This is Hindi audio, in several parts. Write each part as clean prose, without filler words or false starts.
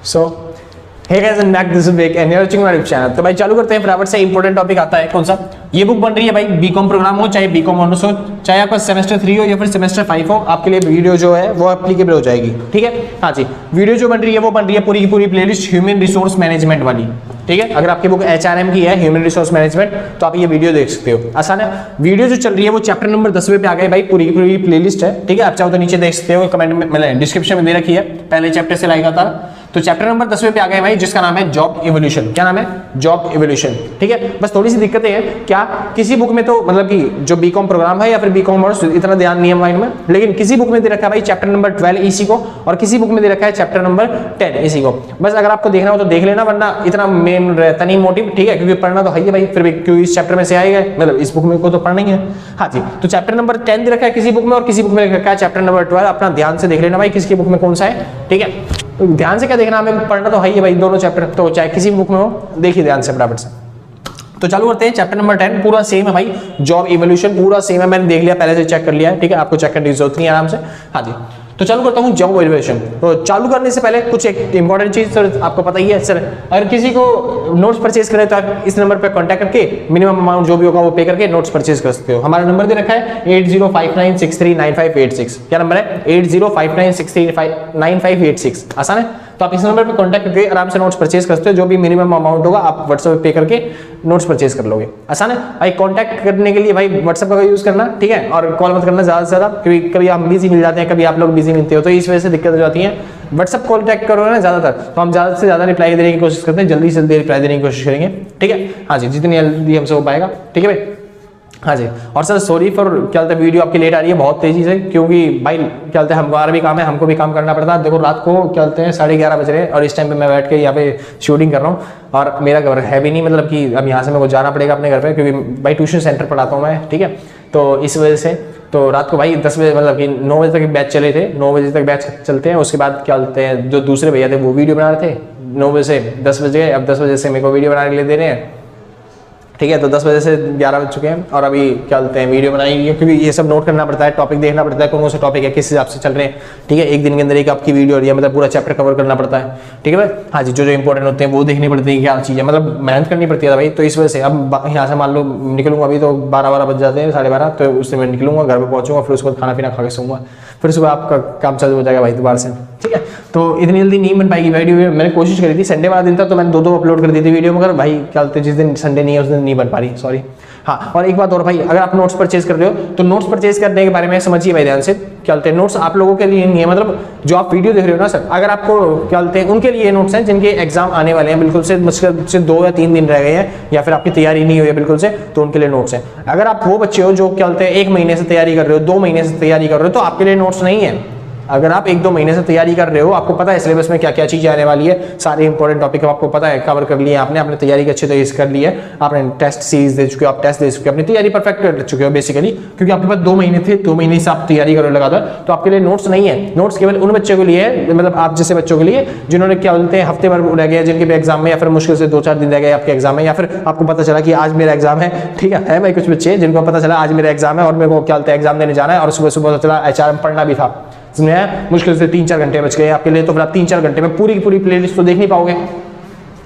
So hey guys and back this is weekend you are watching my YouTube channel. तो भाई चालू करते हैं फटाफट से। इंपॉर्टेंट टॉपिक आता है कौन सा, ये बुक बन रही है भाई बीकॉम प्रोग्राम हो चाहे बीकॉम ऑनर्स हो, चाहे आपका सेमेस्टर 3 हो या फिर सेमेस्टर 5 हो, आपके लिए वीडियो जो है वो एप्लीकेबल हो जाएगी। ठीक है, हाँ जी, वीडियो जो बन रही है वो बन रही है पूरी की पूरी प्लेलिस्ट ह्यूमन रिसोर्स मैनेजमेंट वाली। ठीक है, अगर आपकी बुक HRM की है ह्यूमन रिसोर्स मैनेजमेंट तो आप ये वीडियो देख सकते हो। आसान है, वीडियो जो चल रही है वो चैप्टर नंबर 10वें पे आ गए भाई, पूरी की पूरी प्लेलिस्ट है। ठीक है, आप चाहो तो नीचे देख सकते हो, कमेंट में मतलब डिस्क्रिप्शन में दे रखी है, पहले चैप्टर से लाएगा था। तो चैप्टर नंबर 10वें पे आ गए भाई, जिसका नाम है जॉब इवोल्यूशन। क्या नाम है? Job evolution. ठीक है, बस थोड़ी सी दिक्कतें हैं क्या, किसी बुक में तो मतलब कि जो बीकॉम प्रोग्राम है या फिर बीकॉम ऑनर्स इतना ध्यान नहीं है माइंड में, लेकिन किसी बुक में दे रखा है भाई चैप्टर नंबर 12 इसी को, और किसी बुक में दे रखा है चैप्टर नंबर 10 इसी को। बस अगर आपको देखना हो तो देख लेना, वरना इतना मेन रहता नहीं मोटिव। ठीक है, क्योंकि पढ़ना तो है ही भाई, फिर भी क्योंकि इस चैप्टर में से आएगा, मतलब इस बुक में को तो पढ़ना ही है। हाँ जी, तो चैप्टर नंबर 10 दे रखा है किसी बुक में और किसी बुक में रखा है चैप्टर नंबर 12। अपना ध्यान से देख लेना भाई किसकी बुक में कौन सा है। ठीक है, तो ध्यान से क्या देखना, हमें पढ़ना तो है ही भाई दोनों चैप्टर, तो चाहे किसी बुक में हो देखिए ध्यान से फटाफट से। तो चालू करते हैं। चैप्टर नंबर 10 पूरा सेम है भाई, जॉब इवोल्यूशन पूरा सेम है, मैंने देख लिया पहले से, चेक कर लिया है। ठीक है, आपको चेक करने की जरूरत नहीं है, आराम से। हाँ जी, तो चालू करता हूँ जॉब इवोल्यूशन। तो चालू करने से पहले कुछ एक इंपॉर्टेंट चीज सर आपको पता ही है सर, अगर किसी को नोट्स परचेज करें तो आप इस नंबर पर कॉन्टैक्ट करके मिनिमम अमाउंट जो भी होगा वो पे करके नोट्स परचेज कर सकते हो। हमारा नंबर दे रखा है 8059639586। क्या नंबर है? 8059639586। आसान है, तो आप इस नंबर पर कॉन्टैक्ट करके आराम से नोट्स परचेज कर सकते हो। जो भी मिनिमम अमाउंट होगा आप व्हाट्सएप पे करके नोट्स परचेज कर लोगे। आसान है भाई, कॉन्टैक्ट करने के लिए भाई व्हाट्सएप का यूज करना। ठीक है, और कॉल मत करना ज्यादा से ज्यादा, क्योंकि कभी हम बिजी मिल जाते हैं, कभी आप लोग बिजी मिलते हो, तो इस वजह से दिक्कत हो जाती है। व्हाट्सएप कॉन्टैक्ट करो ना ज्यादातर, तो हम ज्यादा से ज्यादा रिप्लाई देने की कोशिश करते हैं, जल्दी से जल्दी रिप्लाई देने की कोशिश करेंगे। ठीक है, हाँ जी, जितनी जल्दी हमसे हो पाएगा। ठीक है भाई, हाँ जी। और सर सॉरी फॉर क्या बोलते हैं वीडियो आपकी लेट आ रही है बहुत तेजी से, क्योंकि भाई क्या बोलते हैं हमारा भी काम है, हमको भी काम करना पड़ता है। देखो रात को क्या बोलते हैं 11:30 बज रहे हैं और इस टाइम पे मैं बैठ के यहाँ पे शूटिंग कर रहा हूँ, और मेरा घर है भी नहीं, मतलब कि अब यहाँ से मेरे को जाना पड़ेगा अपने घर पे, क्योंकि भाई ट्यूशन सेंटर पढ़ाता हूँ मैं। ठीक है, तो इस वजह से तो रात को भाई 10 बजे मतलब कि 9 बजे तक बैच चले थे, 9 बजे तक बैच चलते हैं। उसके बाद क्या बोलते हैं जो दूसरे भैया थे वो वीडियो बना रहे थे 9 बजे से 10 बजे, अब 10 बजे से मेरे को वीडियो बनाने के लिए दे रहे हैं। ठीक है, तो 10 बजे से 11 बज चुके हैं और अभी क्या बोलते हैं वीडियो बनाई है, क्योंकि ये सब नोट करना पड़ता है, टॉपिक देखना पड़ता है कौन सा टॉपिक है, किस हिसाब से चल रहे हैं। ठीक है, एक दिन के अंदर एक आपकी वीडियो हो रही है, मतलब पूरा चैप्टर कवर करना पड़ता है। ठीक है भाई, हाँ जी, जो जो इंपॉर्टेंट होते हैं वो देखनी पड़ती है, क्या चीज़ है, मतलब मेहनत करनी पड़ती है भाई। तो इस वजह से अब यहाँ से मान लो निकलूंगा, अभी तो 12 बज जाते हैं, 12:30, तो उससे मैं निकलूंगा, घर पर पहुंचूंगा, फिर उसके बाद खाना पीना खा के सोऊंगा, फिर सुबह आपका काम चालू हो जाएगा भाई दोबारा से। ठीक है, तो इतनी जल्दी नहीं बन पाएगी वीडियो। मैंने कोशिश करी थी, संडे वाला दिन था तो मैंने 2 अपलोड कर दी थी वीडियो, मगर भाई क्या बोलते हैं जिस दिन संडे नहीं है उस दिन नहीं बन पा रही, सॉरी। हाँ, और एक बात और भाई, अगर आप नोट्स परचेज कर रहे हो तो नोट्स परचेज करने के बारे में समझिए भाई ध्यान से। क्या बोलते हैं नोट्स आप लोगों के लिए नहीं है, मतलब जो आप वीडियो देख रहे हो ना सर, अगर आपको क्या बोलते हैं उनके लिए नोट्स हैं जिनके एग्जाम आने वाले हैं, बिल्कुल से मुश्किल से 2 या 3 दिन रह गए हैं, या फिर आपकी तैयारी नहीं हुई है बिल्कुल से, तो उनके लिए नोट्स हैं। अगर आप वो बच्चे हो जो क्या बोलते हैं 1 महीने से तैयारी कर रहे हो, 2 महीने से तैयारी कर रहे हो, तो आपके लिए नोट्स नहीं है। अगर आप 1-2 महीने से तैयारी कर रहे हो, आपको पता है सिलेबस में क्या क्या चीजें आने वाली है, सारे इंपॉर्टेंट टॉपिक आपको पता है, कवर कर लिए आपने तैयारी की अच्छे तरीके से कर ली है, आपने टेस्ट सीरीज दे चुके हो, आप टेस्ट दे चुके हो, अपनी तैयारी परफेक्ट कर चुके हो बेसिकली, क्योंकि आपके पास 2 महीने थे, 2 महीने से आप तैयारी करो लगातार, तो आपके लिए नोट्स नहीं है। नोट्स केवल उन बच्चों के लिए है, मतलब आप जैसे बच्चों के लिए जिन्होंने क्या बोलते हैं हफ्ते भर रह गए जिनके भी एग्जाम में, या फिर मुश्किल से 2-4 दिन रह गए आपके एग्जाम में, या फिर आपको पता चला कि आज मेरा एग्जाम है। ठीक है भाई, कुछ बच्चे जिनको पता चला आज मेरा एग्जाम है और मेरे को क्या बोलते हैं एग्जाम देने जाना है, और सुबह सुबह चला HRM पढ़ना भी था, मुश्किल से 3-4 घंटे बच गए आपके लिए, तो फिर आप 3-4 घंटे में पूरी की पूरी प्लेलिस्ट तो देख नहीं पाओगे,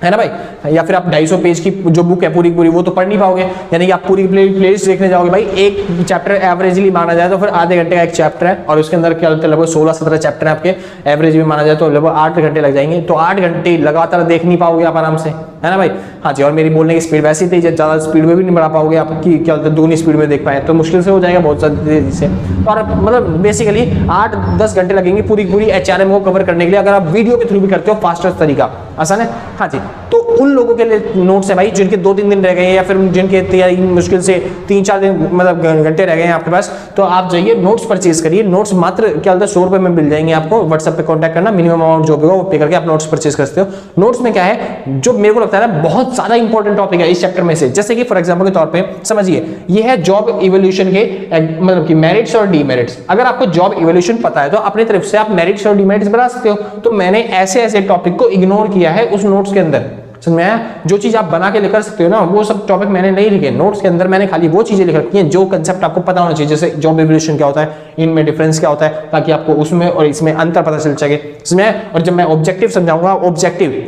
है ना भाई। या फिर आप 250 पेज की जो बुक है पूरी पूरी वो तो पढ़ नहीं पाओगे, यानी कि आप पूरी प्लेलिस्ट देखने जाओगे भाई। एक चैप्टर एवरेजली माना जाए तो फिर आधे घंटे का एक चैप्टर है, और उसके अंदर क्या बोलते हैं लगभग 16-17 चैप्टर है आपके, एवरेज भी माना जाए तो लगभग 8 घंटे लग जाएंगे। तो 8 घंटे लगातार देख नहीं पाओगे आप आराम से, है ना भाई। हाँ जी, और मेरी बोलने की स्पीड वैसी थी, ज्यादा स्पीड में भी नहीं बढ़ा पाओगे आपकी, क्या बोलते हैं दुगनी स्पीड में देख पाए तो मुश्किल से हो जाएगा बहुत ज़्यादा तेजी से। और मतलब बेसिकली 8-10 घंटे लगेंगे पूरी पूरी HRM को कवर करने के लिए, अगर आप वीडियो के थ्रू भी करते हो फास्टर तरीका। आसान है, हाँ जी। तो उन लोगों के लिए नोट्स है भाई जिनके 2-3 दिन रह गए हैं, या फिर जिनके तैयारी मुश्किल से 3-4 दिन मतलब घंटे रह गए हैं आपके पास, तो आप जाइए नोट्स परचेज करिए। नोट्स मात्र क्या बोलते हैं 100 रुपये में मिल जाएंगे आपको। व्हाट्सएप पे कॉन्टैक्ट करना, मिनिमम अमाउंट जो भी हो वो पे करके आप नोट्स परचेज कर सकते हो। नोट्स में क्या है जो मेरे को लगता है ना बहुत ज्यादा इंपॉर्टेंट टॉपिक है इस चैप्टर में से, जैसे कि फॉर एग्जांपल के तौर पे समझिए, ये है जॉब इवोल्यूशन के मतलब कि मेरिट्स और डीमेरिट्स। अगर आपको जॉब इवोल्यूशन पता है तो अपनी तरफ से आप मेरिट्स और डीमेरिट्स बना सकते हो। तो मैंने ऐसे ऐसे टॉपिक को इग्नोर किया है उस नोट्स के अंदर, समझ में आया? जो चीज आप बना के लिख सकते हो ना, वो सब टॉपिक मैंने नहीं लिखे नोट्स के अंदर, मैंने खाली वो चीजें लिख रखी हैं जो कंसेप्ट आपको पता होना चाहिए, जैसे जॉब इवोल्यूशन क्या होता है, इनमें डिफरेंस क्या होता है, ताकि आपको उसमें और इसमें अंतर पता चल सके, समझ में आया? और जब मैं ऑब्जेक्टिव समझाऊंगा, ऑब्जेक्टिव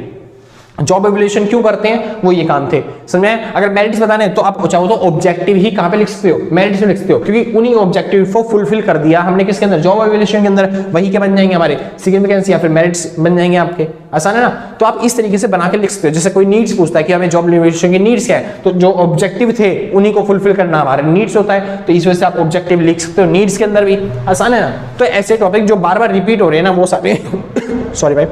जॉब इवोल्यूशन क्यों करते हैं, वो ये काम थे, समझ में? अगर मेरिट्स बताने तो आप चाहो तो ऑब्जेक्टिव ही कहां पे लिख सकते हो, मेरिट्स में लिख सकते हो, क्योंकि उन्हीं ऑब्जेक्टिव को फुलफिल कर दिया हमने किसके अंदर, जॉब इवोल्यूशन के अंदर। वही क्या बन जाएंगे हमारे सिग्निफिकेंस या फिर मेरिट्स बन जाएंगे आपके, आसान है ना? तो आप इस तरीके से बना के लिख सकते हो। जैसे कोई नीड्स पूछता है कि हमें जॉब इवोल्यूशन की नीड्स क्या है, तो जो ऑब्जेक्टिव थे उन्हीं को फुलफिल करना हमारे नीड्स होता है, तो इस वजह से आप ऑब्जेक्टिव लिख सकते हो नीड्स के अंदर भी, आसान है ना? तो ऐसे टॉपिक जो बार बार रिपीट हो रहे हैं ना, वो सारे सॉरी भाई,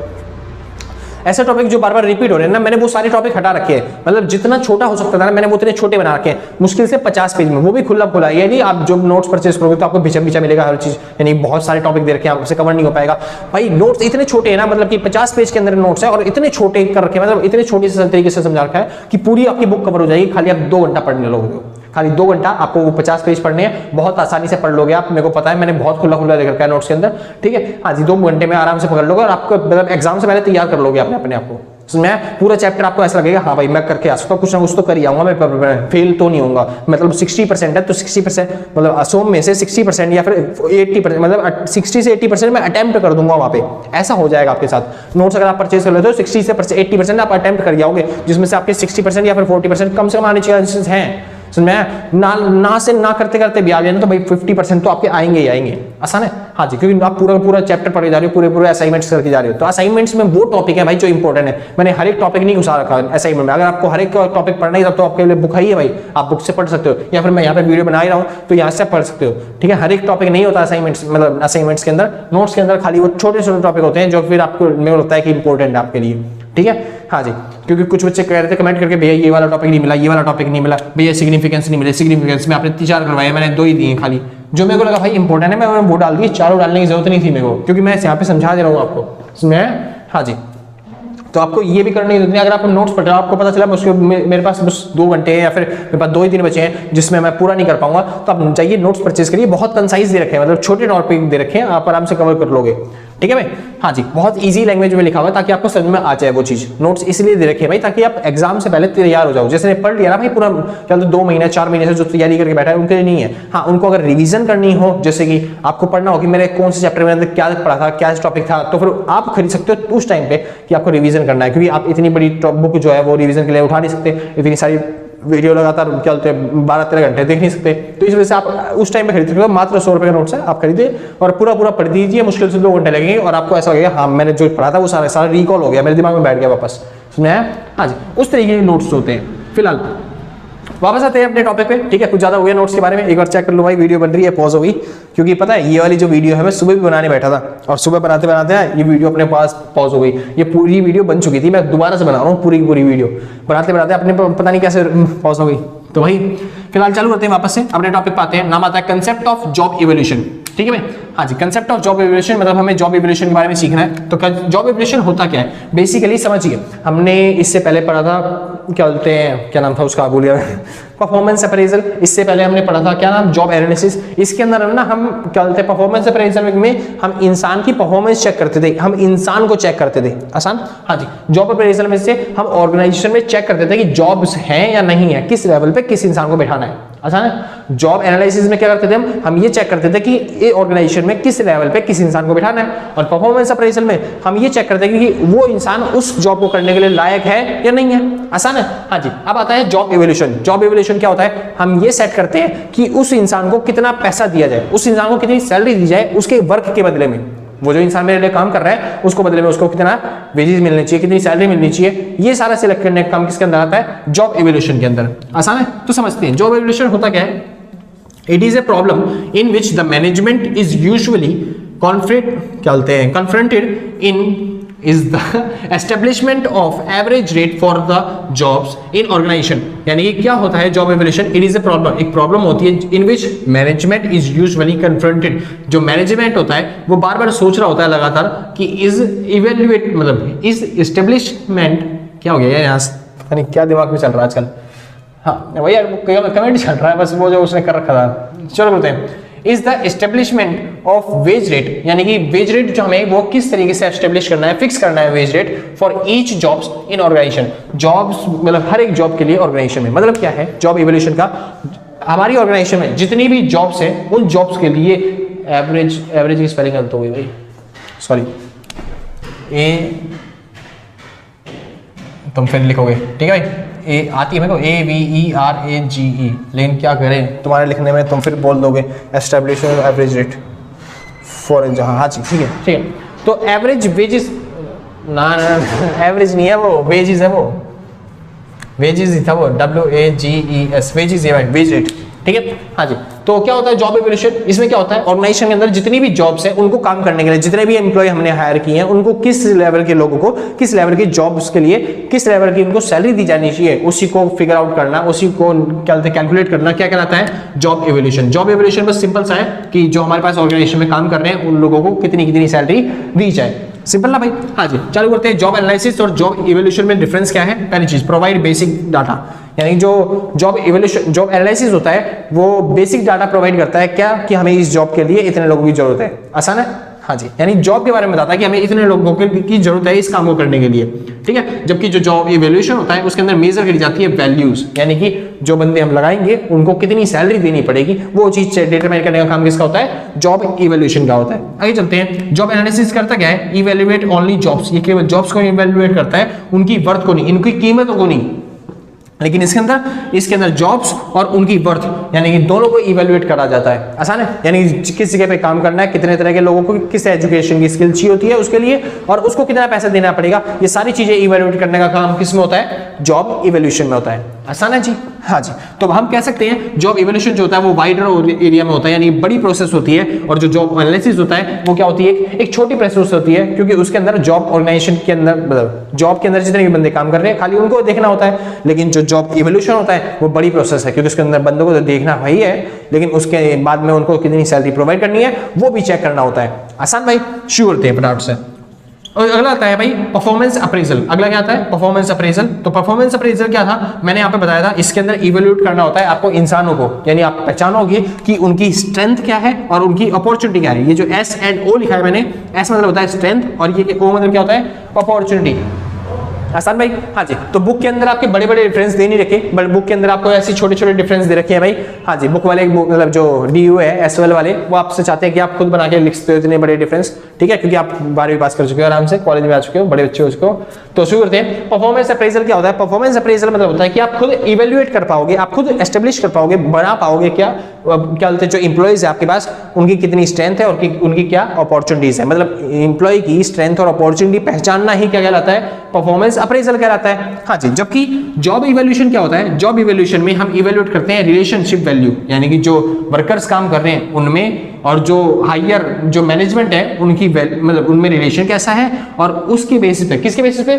ऐसे टॉपिक जो बार बार रिपीट हो रहे हैं ना, मैंने वो सारे टॉपिक हटा रखे हैं, मतलब जितना छोटा हो सकता था ना मैंने वो उतने छोटे बना रखे हैं, मुश्किल से 50 पेज में, वो भी खुला खुला। ये नहीं आप जो नोट्स परचेज करोगे तो आपको बिछा बिछा मिलेगा हर चीज, यानी बहुत सारे टॉपिक दे रखे हैं, आपसे कवर नहीं हो पाएगा भाई। नोट्स इतने छोटे हैं ना, मतलब कि 50 पेज के अंदर नोट्स है और इतने छोटे कर रखे हैं, मतलब इतने छोटे से तरीके से समझा रखा है कि पूरी आपकी बुक कवर हो जाएगी, खाली आप 2 घंटा पढ़ने लोगे, खाली 2 घंटा आपको वो 50 पेज पढ़ने हैं, बहुत आसानी से पढ़ लोगे आप, मेरे को पता है, मैंने बहुत खुला खुला देख रखा है नोट्स के अंदर, ठीक है? हाँ जी, 2 घंटे में आराम से पकड़ लोगे और आपको मतलब एग्जाम से पहले तैयार कर लोगे अपने आप को। मैं पूरा चैप्टर आपको ऐसा लगेगा हाँ भाई मैं करके आ सकता हूँ, कुछ ना कुछ तो कर ही आऊंगा, मैं फेल तो नहीं होऊंगा। मतलब 60% है तो 60% मतलब असोम में से 60% या फिर 80%, मतलब 60 से 80% मैं अटेम्प्ट कर दूंगा वहाँ पे, ऐसा हो जाएगा आपके साथ। नोट्स अगर आप परचेज कर लेते हो 60 से 80% आप अटेम्प्ट कर जाओगे, जिसमें से आपके 60% या फिर 40% कम से कम आने चांसेस हैं। मैं ना से ना करते करते भी आ गए ना तो भाई 50% तो आपके आएंगे ही आएंगे, आसान है? हाँ जी, क्योंकि आप पूरा चैप्टर पढ़े जा रहे हो, पूरे असाइनमेंट्स करके जा रहे हो, तो असाइनमेंट्स में वो टॉपिक है भाई जो इंपॉर्टेंट है। मैंने हर एक टॉपिक नहीं घुसा रखा असाइनमेंट में, अगर आपको हर एक टॉपिक पढ़ना ही था तो आपके लिए बुक है भाई, आप बुक से पढ़ सकते हो, या फिर मैं यहाँ पे वीडियो बना ही रहा हूँ तो यहाँ से पढ़ सकते हो, ठीक है? हर एक टॉपिक नहीं होता असाइनमेंट्स, मतलब असाइनमेंट्स के अंदर, नोट्स के अंदर खाली वो छोटे छोटे टॉपिक होते हैं जो फिर आपको मेरे को लगता है कि इंपॉर्टेंट है आपके लिए, ठीक है? हाँ जी, क्योंकि कुछ बच्चे कह रहे थे कमेंट करके भैया ये वाला टॉपिक नहीं मिला, ये वाला टॉपिक नहीं मिला, भैया सिग्निफिकेंस नहीं मिले। सिग्निफिकेंस में आपने 3-4 करवाए, मैंने 2 ही दिए खाली, जो मेरे को लगा भाई इंपॉर्टेंट है, मैं वो डाल दिए, 4 डालने की जरूरत नहीं थी मेरे को, क्योंकि मैं यहाँ पे समझा दे रहा हूँ आपको, मैं हाँ जी। तो आपको ये भी करने की जरूरत नहीं, अगर आप नोट्स पढ़ रहे हो आपको पता चला उसके मेरे पास बस 2 घंटे हैं या फिर मेरे पास 2 ही दिन बचे हैं जिसमें मैं पूरा नहीं कर पाऊंगा, तो आप चाहिए नोट्स परचेज करिए, बहुत कंसाइज दे रखे हैं, मतलब छोटे टॉपिक दे रखे हैं, आप आराम से कवर कर लोगे, ठीक है भाई? हाँ जी, बहुत इजी लैंग्वेज में लिखा हुआ है ताकि आपको समझ में आ जाए वो चीज। नोट्स इसलिए दे रखे हैं भाई ताकि आप एग्जाम से पहले तैयार हो जाओ। जैसे पढ़ लिया ना भाई पूरा, क्या 2 महीने 4 महीने से जो तैयारी करके बैठा है उनके लिए नहीं है। हाँ, उनको अगर रिवीजन करनी हो, जैसे कि आपको पढ़ना हो कि मेरे कौन से चैप्टर में अंदर क्या पढ़ा था, क्या टॉपिक था, तो फिर आप खरीद सकते हो उस टाइम पे कि आपको रिवीजन करना है, क्योंकि आप इतनी बड़ी बुक जो है वो रिवीजन के लिए उठा नहीं सकते, इतनी सारी वीडियो लगातार क्या बोलते हैं 12-13 घंटे देख नहीं सकते, तो इस वजह से आप उस टाइम पे खरीद सकते हो। मात्र 100 रुपए का नोट्स है, आप खरीदिए और पूरा पढ़ दीजिए, मुश्किल से 2 घंटे लगेंगे और आपको ऐसा लगेगा हाँ मैंने जो पढ़ा था वो सारा रिकॉल हो गया, मेरे दिमाग में बैठ गया वापस, समझ आया? हाँ जी, उस तरीके के नोट्स होते हैं। फिलहाल वापस आते हैं अपने टॉपिक पे, ठीक है? कुछ ज्यादा हो गया नोट्स के बारे में, एक बार चेक कर लो भाई, वीडियो बन रही है, पॉज हो गई, क्योंकि पता है ये वाली जो वीडियो है मैं सुबह भी बनाने बैठा था और सुबह बनाते बनाते ये वीडियो अपने पास पॉज हो गई। ये पूरी वीडियो बन चुकी थी, मैं दोबारा से बना रहा हूँ पूरी वीडियो, बनाते बनाते अपने पता नहीं कैसे पॉज हो गई। तो भाई फिलहाल चालू करते हैं वापस से अपने टॉपिक पे आते हैं। नाम आता है कंसेप्ट ऑफ जॉब इवोल्यूशन, ठीक है भाई? हाँ जी, कंसेप्ट ऑफ जॉब इवोल्यूशन मतलब हमें जॉब इवोल्यूशन के बारे में सीखना है। तो जॉब इवोल्यूशन होता क्या है बेसिकली समझिए, हमने इससे पहले पढ़ा था क्या बोलते हैं, क्या नाम था उसका, भूल गया, परफॉर्मेंस अप्रेजल। इससे पहले हमने पढ़ा था क्या नाम, जॉब एनालिसिस। इसके अंदर ना हम क्या बोलते हैं, परफॉर्मेंस अप्रेजल में हम इंसान की परफॉर्मेंस चेक करते थे, हम इंसान को चेक करते थे, आसान? हाँ जी, जॉब अप्रेजल में से हम ऑर्गेनाइजेशन में चेक करते थे कि जॉब्स हैं या नहीं है, किस लेवल पे किस इंसान को बैठाना है, आसान है? जॉब एनालिसिस में क्या करते थे हम ये चेक करते थे कि ये ऑर्गेनाइजेशन में किस लेवल पे किस इंसान को बैठाना है, और परफॉर्मेंस अप्रेजल में हम ये चेक करते हैं कि वो इंसान उस जॉब को करने के लिए लायक है या नहीं है, आसान है? हाँ जी। अब आता है जॉब इवोल्यूशन। जॉब इवोल्यूशन क्या होता है, हम ये सेट करते हैं कि उस इंसान को कितना पैसा दिया जाए, उस इंसान को कितनी सैलरी दी जाए उसके वर्क के बदले में। वो जो इंसान मेरे लिए काम कर रहा है उसको बदले में उसको कितना वेजेस मिलने चाहिए, कितनी सैलरी मिलनी चाहिए, ये सारा सिलेक्ट करने का काम किसके अंदर आता है, जॉब इवोल्यूशन के अंदर, आसान है? तो समझते हैं जॉब इवोल्यूशन होता क्या है। It is a problem in which the management is usually confronted in is the establishment of average rate for the jobs in organization। यानी कि क्या होता है job evolution, it is a problem, एक प्रॉब्लम होती है इन विच मैनेजमेंट इज यूजुअली कन्फ्रंटेड। जो मैनेजमेंट होता है वो बार बार सोच रहा होता है लगातार कि इज इवेल्युएट मतलब इज एस्टेब्लिशमेंट, क्या हो गया यहाँ पता नहीं क्या दिमाग में चल रहा है आजकल, हाँ भैया कमेंट चल रहा है बस, वो जो उसने कर रखा था, चलो बोलते हैं is the establishment of wage rate, यानी कि वेज रेट जो हमें वो किस तरीके से एस्टेब्लिश करना है, फिक्स करना है wage rate for each jobs in organisation. Jobs मतलब हर एक जॉब के लिए ऑर्गेनाइजेशन में, मतलब क्या है जॉब इवोल्यूशन का, हमारी ऑर्गेनाइजेशन में जितनी भी जॉब्स है उन जॉब्स के लिए एवरेज की स्पेलिंग गलत हो गई भाई, सॉरी, तुम फिर लिखोगे ठीक है भाई, ए आती है मेरे को AVERAGE, लेकिन क्या करें तुम्हारे लिखने में तुम फिर बोल दोगे एस्टेब्लिश एवरेज रेट फॉर जहाँ, हाँ जी ठीक है। तो एवरेज वेजेस ना एवरेज नहीं है वो, वेजेस है वो, वेजेस ही था वो, WAGES, वेजेस है भाई, वेज रेट, ठीक है। हाँ जी, तो क्या होता है जॉब इवोल्यूशन, इसमें क्या होता है ऑर्गेनाइजेशन के अंदर जितनी भी जॉब्स हैं उनको काम करने के लिए, जितने भी एम्प्लॉय हमने हायर किए हैं उनको किस लेवल के लोगों को किस लेवल के जॉब्स के लिए किस लेवल की उनको सैलरी दी जानी चाहिए, उसी को फिगर आउट करना, उसी को क्या कहते हैं कैलकुलेट करना, क्या कहलाता है जॉब इवोल्यूशन। जॉब इवोल्यूशन बस सिंपल सा है कि जो हमारे पास ऑर्गेनाइजेशन में काम कर रहे हैं उन लोगों को कितनी कितनी सैलरी दी जाए, सिंपल ना भाई। हाँ जी, चालू करते हैं। जॉब एनालिसिस और जॉब इवोल्यूशन में डिफरेंस क्या है? पहली चीज प्रोवाइड बेसिक डाटा, यानी जो जॉब इवोल्यूशन जॉब एनालिसिस होता है वो बेसिक डाटा प्रोवाइड करता है क्या कि हमें इस जॉब के लिए इतने लोगों की जरूरत है, आसान है। हाँ जी, यानी जॉब के बारे में बताता है कि हमें इतने लोगों की जरूरत है इस काम को करने के लिए, ठीक है। जबकि जो जॉब इवोल्यूशन होता है उसके अंदर मेजर करी जाती है वैल्यूज, यानी कि जो बंदे हम लगाएंगे उनको कितनी सैलरी देनी पड़ेगी, वो चीज डिटरमाइन करने का काम किसका होता है? जॉब इवोल्यूशन का होता है। आगे चलते हैं। जॉब एनालिसिस करता क्या है? इवैल्यूएट ओनली जॉब्स, ये केवल जॉब्स को इवैल्यूएट करता है, उनकी वर्थ को नहीं, इनकी कीमतों को नहीं। लेकिन इसके अंदर जॉब्स और उनकी वर्थ यानी कि दोनों को इवैल्यूएट करा जाता है। आसान है, यानी किस जगह पे काम करना है, कितने तरह के लोगों को किस एजुकेशन की स्किल चाहिए होती है उसके लिए, और उसको कितना पैसा देना पड़ेगा, ये सारी चीजें इवैल्यूएट करने का काम किस में होता है? जॉब इवोल्यूशन में होता है। आसान है जी। हाँ जी, तो हम कह सकते हैं जॉब इवोल्यूशन जो होता है वो वाइडर एरिया में होता है, यानी बड़ी प्रोसेस होती है, और जो जॉब एनालिसिस होता है वो क्या होती है? एक छोटी प्रोसेस होती है, क्योंकि उसके अंदर जॉब ऑर्गेनाइजेशन के अंदर मतलब जॉब के अंदर जितने भी बंदे काम कर रहे हैं खाली उनको देखना होता है। लेकिन जो जॉब इवोल्यूशन होता है वो बड़ी प्रोसेस है, क्योंकि उसके अंदर बंदों को तो देखना भाई है, लेकिन उसके बाद में उनको कितनी सैलरी प्रोवाइड करनी है वो भी चेक करना होता है। आसान भाई, शुरू करते हैं फटाफट से। और अगला आता है भाई परफॉर्मेंस अप्रेजल। अगला क्या आता है? Performance appraisal. तो परफॉर्मेंस अप्रेजल क्या था? मैंने यहाँ पे बताया था, इसके अंदर इवैल्यूएट करना होता है आपको इंसानों को, यानी आप पहचानोगे कि उनकी स्ट्रेंथ क्या है और उनकी अपॉर्चुनिटी क्या है। ये जो S एंड O लिखा है मैंने, S मतलब होता है स्ट्रेंथ और ये O मतलब क्या होता है? अपॉर्चुनिटी। आसान भाई। हाँ जी, तो बुक के अंदर आपके बड़े बड़े डिफरेंस दे नहीं रखे, बट बुक के अंदर आपको ऐसे छोटे छोटे डिफरेंस दे रखे हैं भाई। हाँ जी, बुक वाले मतलब जो DU है SOL वाले वो आपसे चाहते हैं कि आप खुद बना के लिख सकते हो इतने बड़े डिफरेंस, ठीक है, क्योंकि आप 12वीं पास कर चुके हो, आराम से कॉलेज में आ चुके हो, बड़े अच्छे हो चुके हो। तो शुरू करते हैं। परफॉर्मेंस अप्रेजल क्या होता है? परफॉर्मेंस अप्रेजल मतलब होता है कि आप खुद इवैल्यूएट कर पाओगे, आप खुद एस्टेब्लिश कर पाओगे, बना पाओगे क्या बोलते हैं जो इंप्लॉइज है आपके पास उनकी कितनी स्ट्रेंथ है और उनकी क्या अपॉर्चुनिटीज है। मतलब इंप्लॉय की स्ट्रेंथ और अपॉर्चुनिटी पहचानना ही क्या कहलाता है? परफॉर्मेंस अप्रेजल कहलाता है। हाँ जी, जबकि जॉब इवैल्यूएशन क्या होता है? जॉब इवैल्यूएशन में हम इवैल्यूएट करते हैं रिलेशनशिप वैल्यू, यानी कि जो वर्कर्स काम कर रहे हैं उनमें और जो हायर जो मैनेजमेंट है उनकी मतलब उनमें रिलेशन कैसा है, और उसके बेसिस पे, किसके बेसिस पे?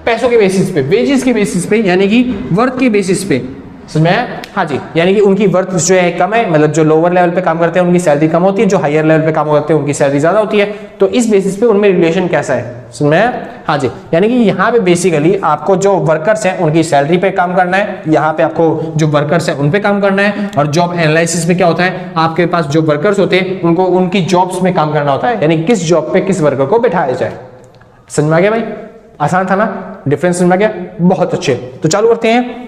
पैसों के बेसिस पे, वेजेस के बेसिस पे, यानी कि वर्थ के बेसिस पे। समझ में आया? हाँ जी, यानी कि उनकी वर्थ जो है कम है, मतलब जो लोअर लेवल पे काम करते हैं उनकी सैलरी कम होती है, जो हायर लेवल पे काम करते हैं उनकी सैलरी ज्यादा होती है। तो इस बेसिस पे उनमें रिलेशन कैसा है? समझ में आया? हाँ जी, यानी कि यहाँ पे बेसिकली आपको जो वर्कर्स हैं उनकी सैलरी पे काम करना है, यहाँ पे आपको जो वर्कर्स हैं उन पे काम करना है। और जॉब एनालिसिस में क्या होता है? आपके पास जो वर्कर्स होते हैं उनको उनकी जॉब्स में काम करना होता है, यानी किस जॉब पे किस वर्कर को बिठाया जाए। समझ में आ गया भाई? आसान था ना? डिफरेंस समझ में आ गया? बहुत अच्छे। तो चालू करते हैं।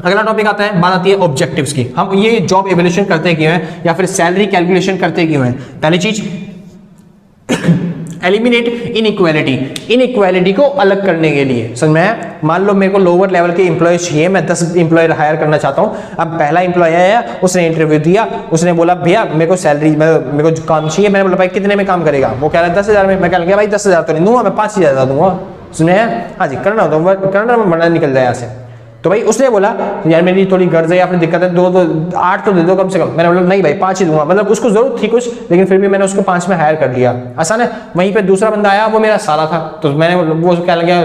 अगला टॉपिक आता है, बात आती है ऑब्जेक्टिव्स की। हम ये जॉब इवैल्यूएशन करते क्यों हैं या फिर सैलरी कैलकुलेशन करते क्यों हैं? पहली चीज एलिमिनेट इनइक्वालिटी, इनइक्वालिटी को अलग करने के लिए। समझ में आया? मान लो मेरे को लोअर लेवल के एम्प्लॉय चाहिए, मैं 10 एम्प्लॉय हायर करना चाहता हूं। अब पहला एम्प्लॉय आया, उसने इंटरव्यू दिया, उसने बोला भैया मेरे को सैलरी मेरे को काम चाहिए। मैंने बोला भाई कितने में काम करेगा? वो कह रहा है 10,000 में। मैं कह लगा भाई 10,000 तो नहीं दूंगा, मैं 5,000 दूंगा। सुने? हाँ जी, करना हो तो करना, वरना निकल जाए यहाँ से। तो भाई उसने बोला यार मेरी थोड़ी गर्ज है या फिर दिक्कत है, 8 तो दे दो कम से कम। मैंने बोला नहीं भाई 5 ही दूंगा, मतलब उसको जरूरत थी कुछ, लेकिन फिर भी मैंने उसको 5 में हायर कर दिया। आसान है। वहीं पे दूसरा बंदा आया, वो मेरा साला था, तो मैंने वो क्या लगा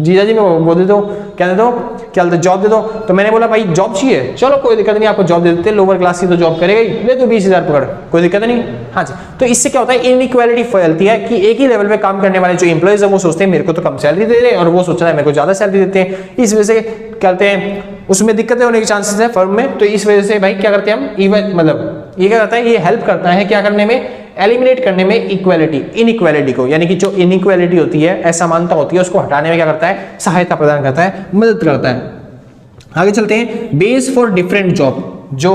जीजा जी में वो दे दो, क्या दे दो, क्या जॉब दे दो। तो मैंने बोला भाई जॉब चाहिए, चलो कोई दिक्कत नहीं, आपको जॉब दे देते, लोअर क्लास की तो जॉब करेगा ही, ले दो 20,000 पकड़, कोई दिक्कत नहीं। हाँ जी, तो इससे क्या होता है? इनइक्वालिटी फैलती है कि एक ही लेवल पे काम करने वाले जो एम्प्लॉइज है वो सोचते हैं मेरे को तो कम सैलरी दे रहे हैं, और वो सोच रहा है मेरे को ज्यादा सैलरी देते हैं। इस वजह से कहते हैं उसमें दिक्कतें होने के चांसेस है फर्म में। तो इस वजह से भाई क्या करते हैं हम? इवन मतलब ये क्या करता है, ये हेल्प करता है क्या करने में, एलिमिनेट करने में इक्वालिटी, इनइक्वालिटी को, यानी कि जो इनइक्वालिटी होती है, असमानता होती है, उसको हटाने में क्या करता है, सहायता प्रदान करता है, मदद करता है। आगे चलते हैं, बेस फॉर डिफरेंट जॉब, जो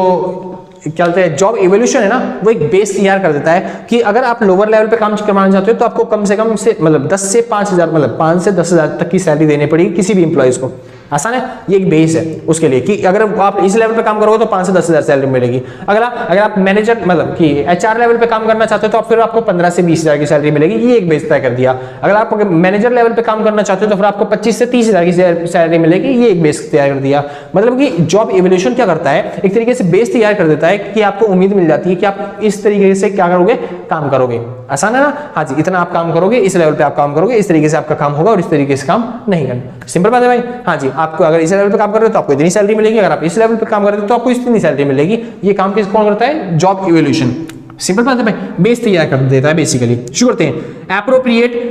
क्या बोलते हैं जॉब इवोल्यूशन है ना, वो एक बेस तैयार कर देता है कि अगर आप लोअर लेवल पे काम करवाना चाहते हो तो आपको कम से कम से मतलब 10 से 5,000 मतलब 5 से 10,000 तक की सैलरी देनी पड़ेगी किसी भी इंप्लॉइज को। आसान है, ये एक बेस है उसके लिए कि अगर आप इस लेवल पे काम करोगे तो 5 से 10,000 सैलरी मिलेगी। अगर आप मैनेजर मतलब कि एचआर लेवल पे काम करना चाहते हो तो फिर आपको 15 से 20,000 की सैलरी मिलेगी, ये एक बेस तय कर दिया। अगर आप मैनेजर लेवल पे काम करना चाहते हो तो फिर आपको 25 से 30,000 की सैलरी मिलेगी, ये एक बेस तैयार कर दिया। मतलब कि जॉब इवोल्यूशन क्या करता है, एक तरीके से बेस तैयार कर देता है कि आपको उम्मीद मिल जाती है कि आप इस तरीके से क्या करोगे, काम करोगे। आसान है ना, हाँ जी, इतना आप काम करोगे, इस लेवल पे आप काम करोगे, इस तरीके से आपका काम होगा और इस तरीके से काम नहीं करना। सिंपल बात है भाई। हाँ जी, आपको अगर इस लेवल पे काम कर रहे हो तो आपको इतनी सैलरी मिलेगी, अगर आप इस लेवल पे काम कर रहे हो तो आपको इतनी सैलरी मिलेगी। ये काम किस कौन करता है, जॉब इवोल्यूशन। सिंपल बात है भाई, बेस तैयार कर देता है बेसिकली। शुरू करते हैं, एप्रोप्रिएट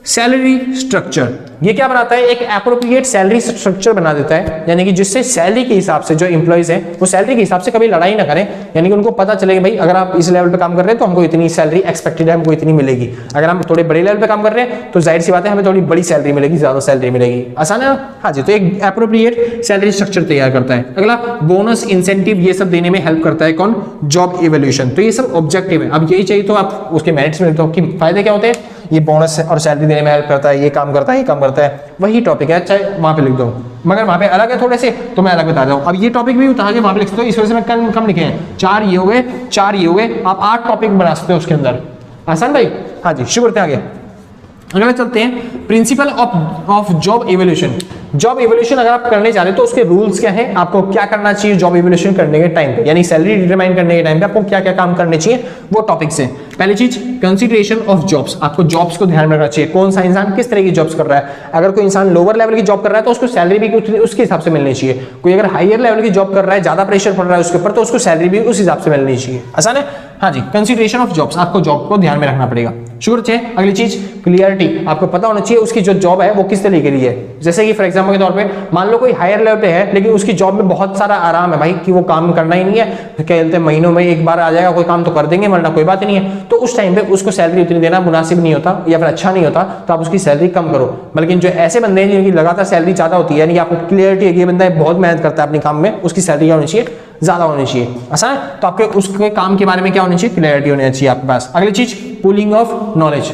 सैलरी स्ट्रक्चर। ये क्या बनाता है, एक एप्रोप्रिएट सैलरी स्ट्रक्चर बना देता है, यानी कि जिससे सैलरी के हिसाब से जो एम्प्लॉइज हैं वो सैलरी के हिसाब से कभी लड़ाई ना करें, यानी कि उनको पता चले भाई अगर आप इस लेवल पे काम कर रहे हैं तो हमको इतनी सैलरी एक्सपेक्टेड है, हमको इतनी मिलेगी। अगर हम थोड़े बड़े लेवल पे काम कर रहे हैं तो जाहिर सी बात है हमें थोड़ी बड़ी सैलरी मिलेगी, ज्यादा सैलरी मिलेगी। आसान है, हाँ जी। तो एक एप्रोप्रिएट सैलरी स्ट्रक्चर तैयार करता है। अगला, बोनस, इंसेंटिव, ये सब देने में हेल्प करता है कौन, जॉब इवोल्यूशन। तो ये सब ऑब्जेक्टिव है। अब यही चाहिए तो आप उसके मेरिट्स में लिखते हो कि फायदे क्या होते हैं, ये बोनस और सैलरी देने में हेल्प करता है, ये काम करता है, ये काम करता है, वही टॉपिक है, चाहे वहां पे लिख दो, मगर वहां पे अलग है थोड़े से तो मैं अलग बता रहा हूं। अब ये टॉपिक भी उतार के वहां पे लिख सकते हो, इस वजह से मैं कम लिखे हैं, 4 ये हो गए, 4 ये हो गए, आप 8 टॉपिक बना सकते हो उसके अंदर। आसान भाई, हाँ जी। शुरू करते हैं आगे। अगला चलते हैं, principle of job evolution. Job evolution अगर आप करने जा रहे हो तो उसके रूल्स क्या है, आपको क्या करना चाहिए जॉब इवोल्यूशन करने के टाइम पे, यानी सैलरी डिटरमाइन करने के टाइम पे आपको क्या क्या काम करने चाहिए, वो टॉपिक से। पहली चीज, कंसीडरेशन ऑफ जॉब्स। आपको जॉब्स को ध्यान में रखना चाहिए, कौन सा इंसान किस तरह की जॉब्स कर रहा है। अगर कोई इंसान लोअर लेवल की जॉब कर रहा है तो उसको सैलरी भी उसके हिसाब से मिलनी चाहिए। कोई अगर हायर लेवल की जॉब कर रहा है, ज्यादा प्रेशर पड़ रहा है उसके ऊपर, तो उसको सैलरी भी उस हिसाब से मिलनी चाहिए। आसान है, हाँ जी। कंसीडरेशन ऑफ जॉब्स, आपको जॉब को ध्यान में रखना पड़ेगा। शुरू करते हैं, अगली चीज, क्लियरिटी। आपको पता होना चाहिए उसकी जो जॉब है वो किस तरीके की है। जैसे कि फॉर एग्जांपल के तौर पे मान लो कोई हायर लेवल पे है लेकिन उसकी जॉब में बहुत सारा आराम है भाई, कि वो काम करना ही नहीं है, कहते हैं महीनों में एक बार आ जाएगा कोई काम तो कर देंगे वरना कोई बात ही नहीं है, तो उस टाइम पे उसको सैलरी उतनी देना मुनासिब नहीं होता या फिर अच्छा नहीं होता, तो आप उसकी सैलरी कम करो। बल्कि जो ऐसे बंदे हैं जिनकी लगातार सैलरी ज्यादा होती है, यानी कि आपको क्लियरिटी है कि ये बंदा बहुत मेहनत करता है अपने काम में, उसकी सैलरी क्या होनी चाहिए, ज्यादा होनी चाहिए। आसान है, तो आपके उसके काम के बारे में क्या होनी चाहिए, क्लियरिटी होनी चाहिए आपके पास। अगली चीज, पुलिंग ऑफ नॉलेज।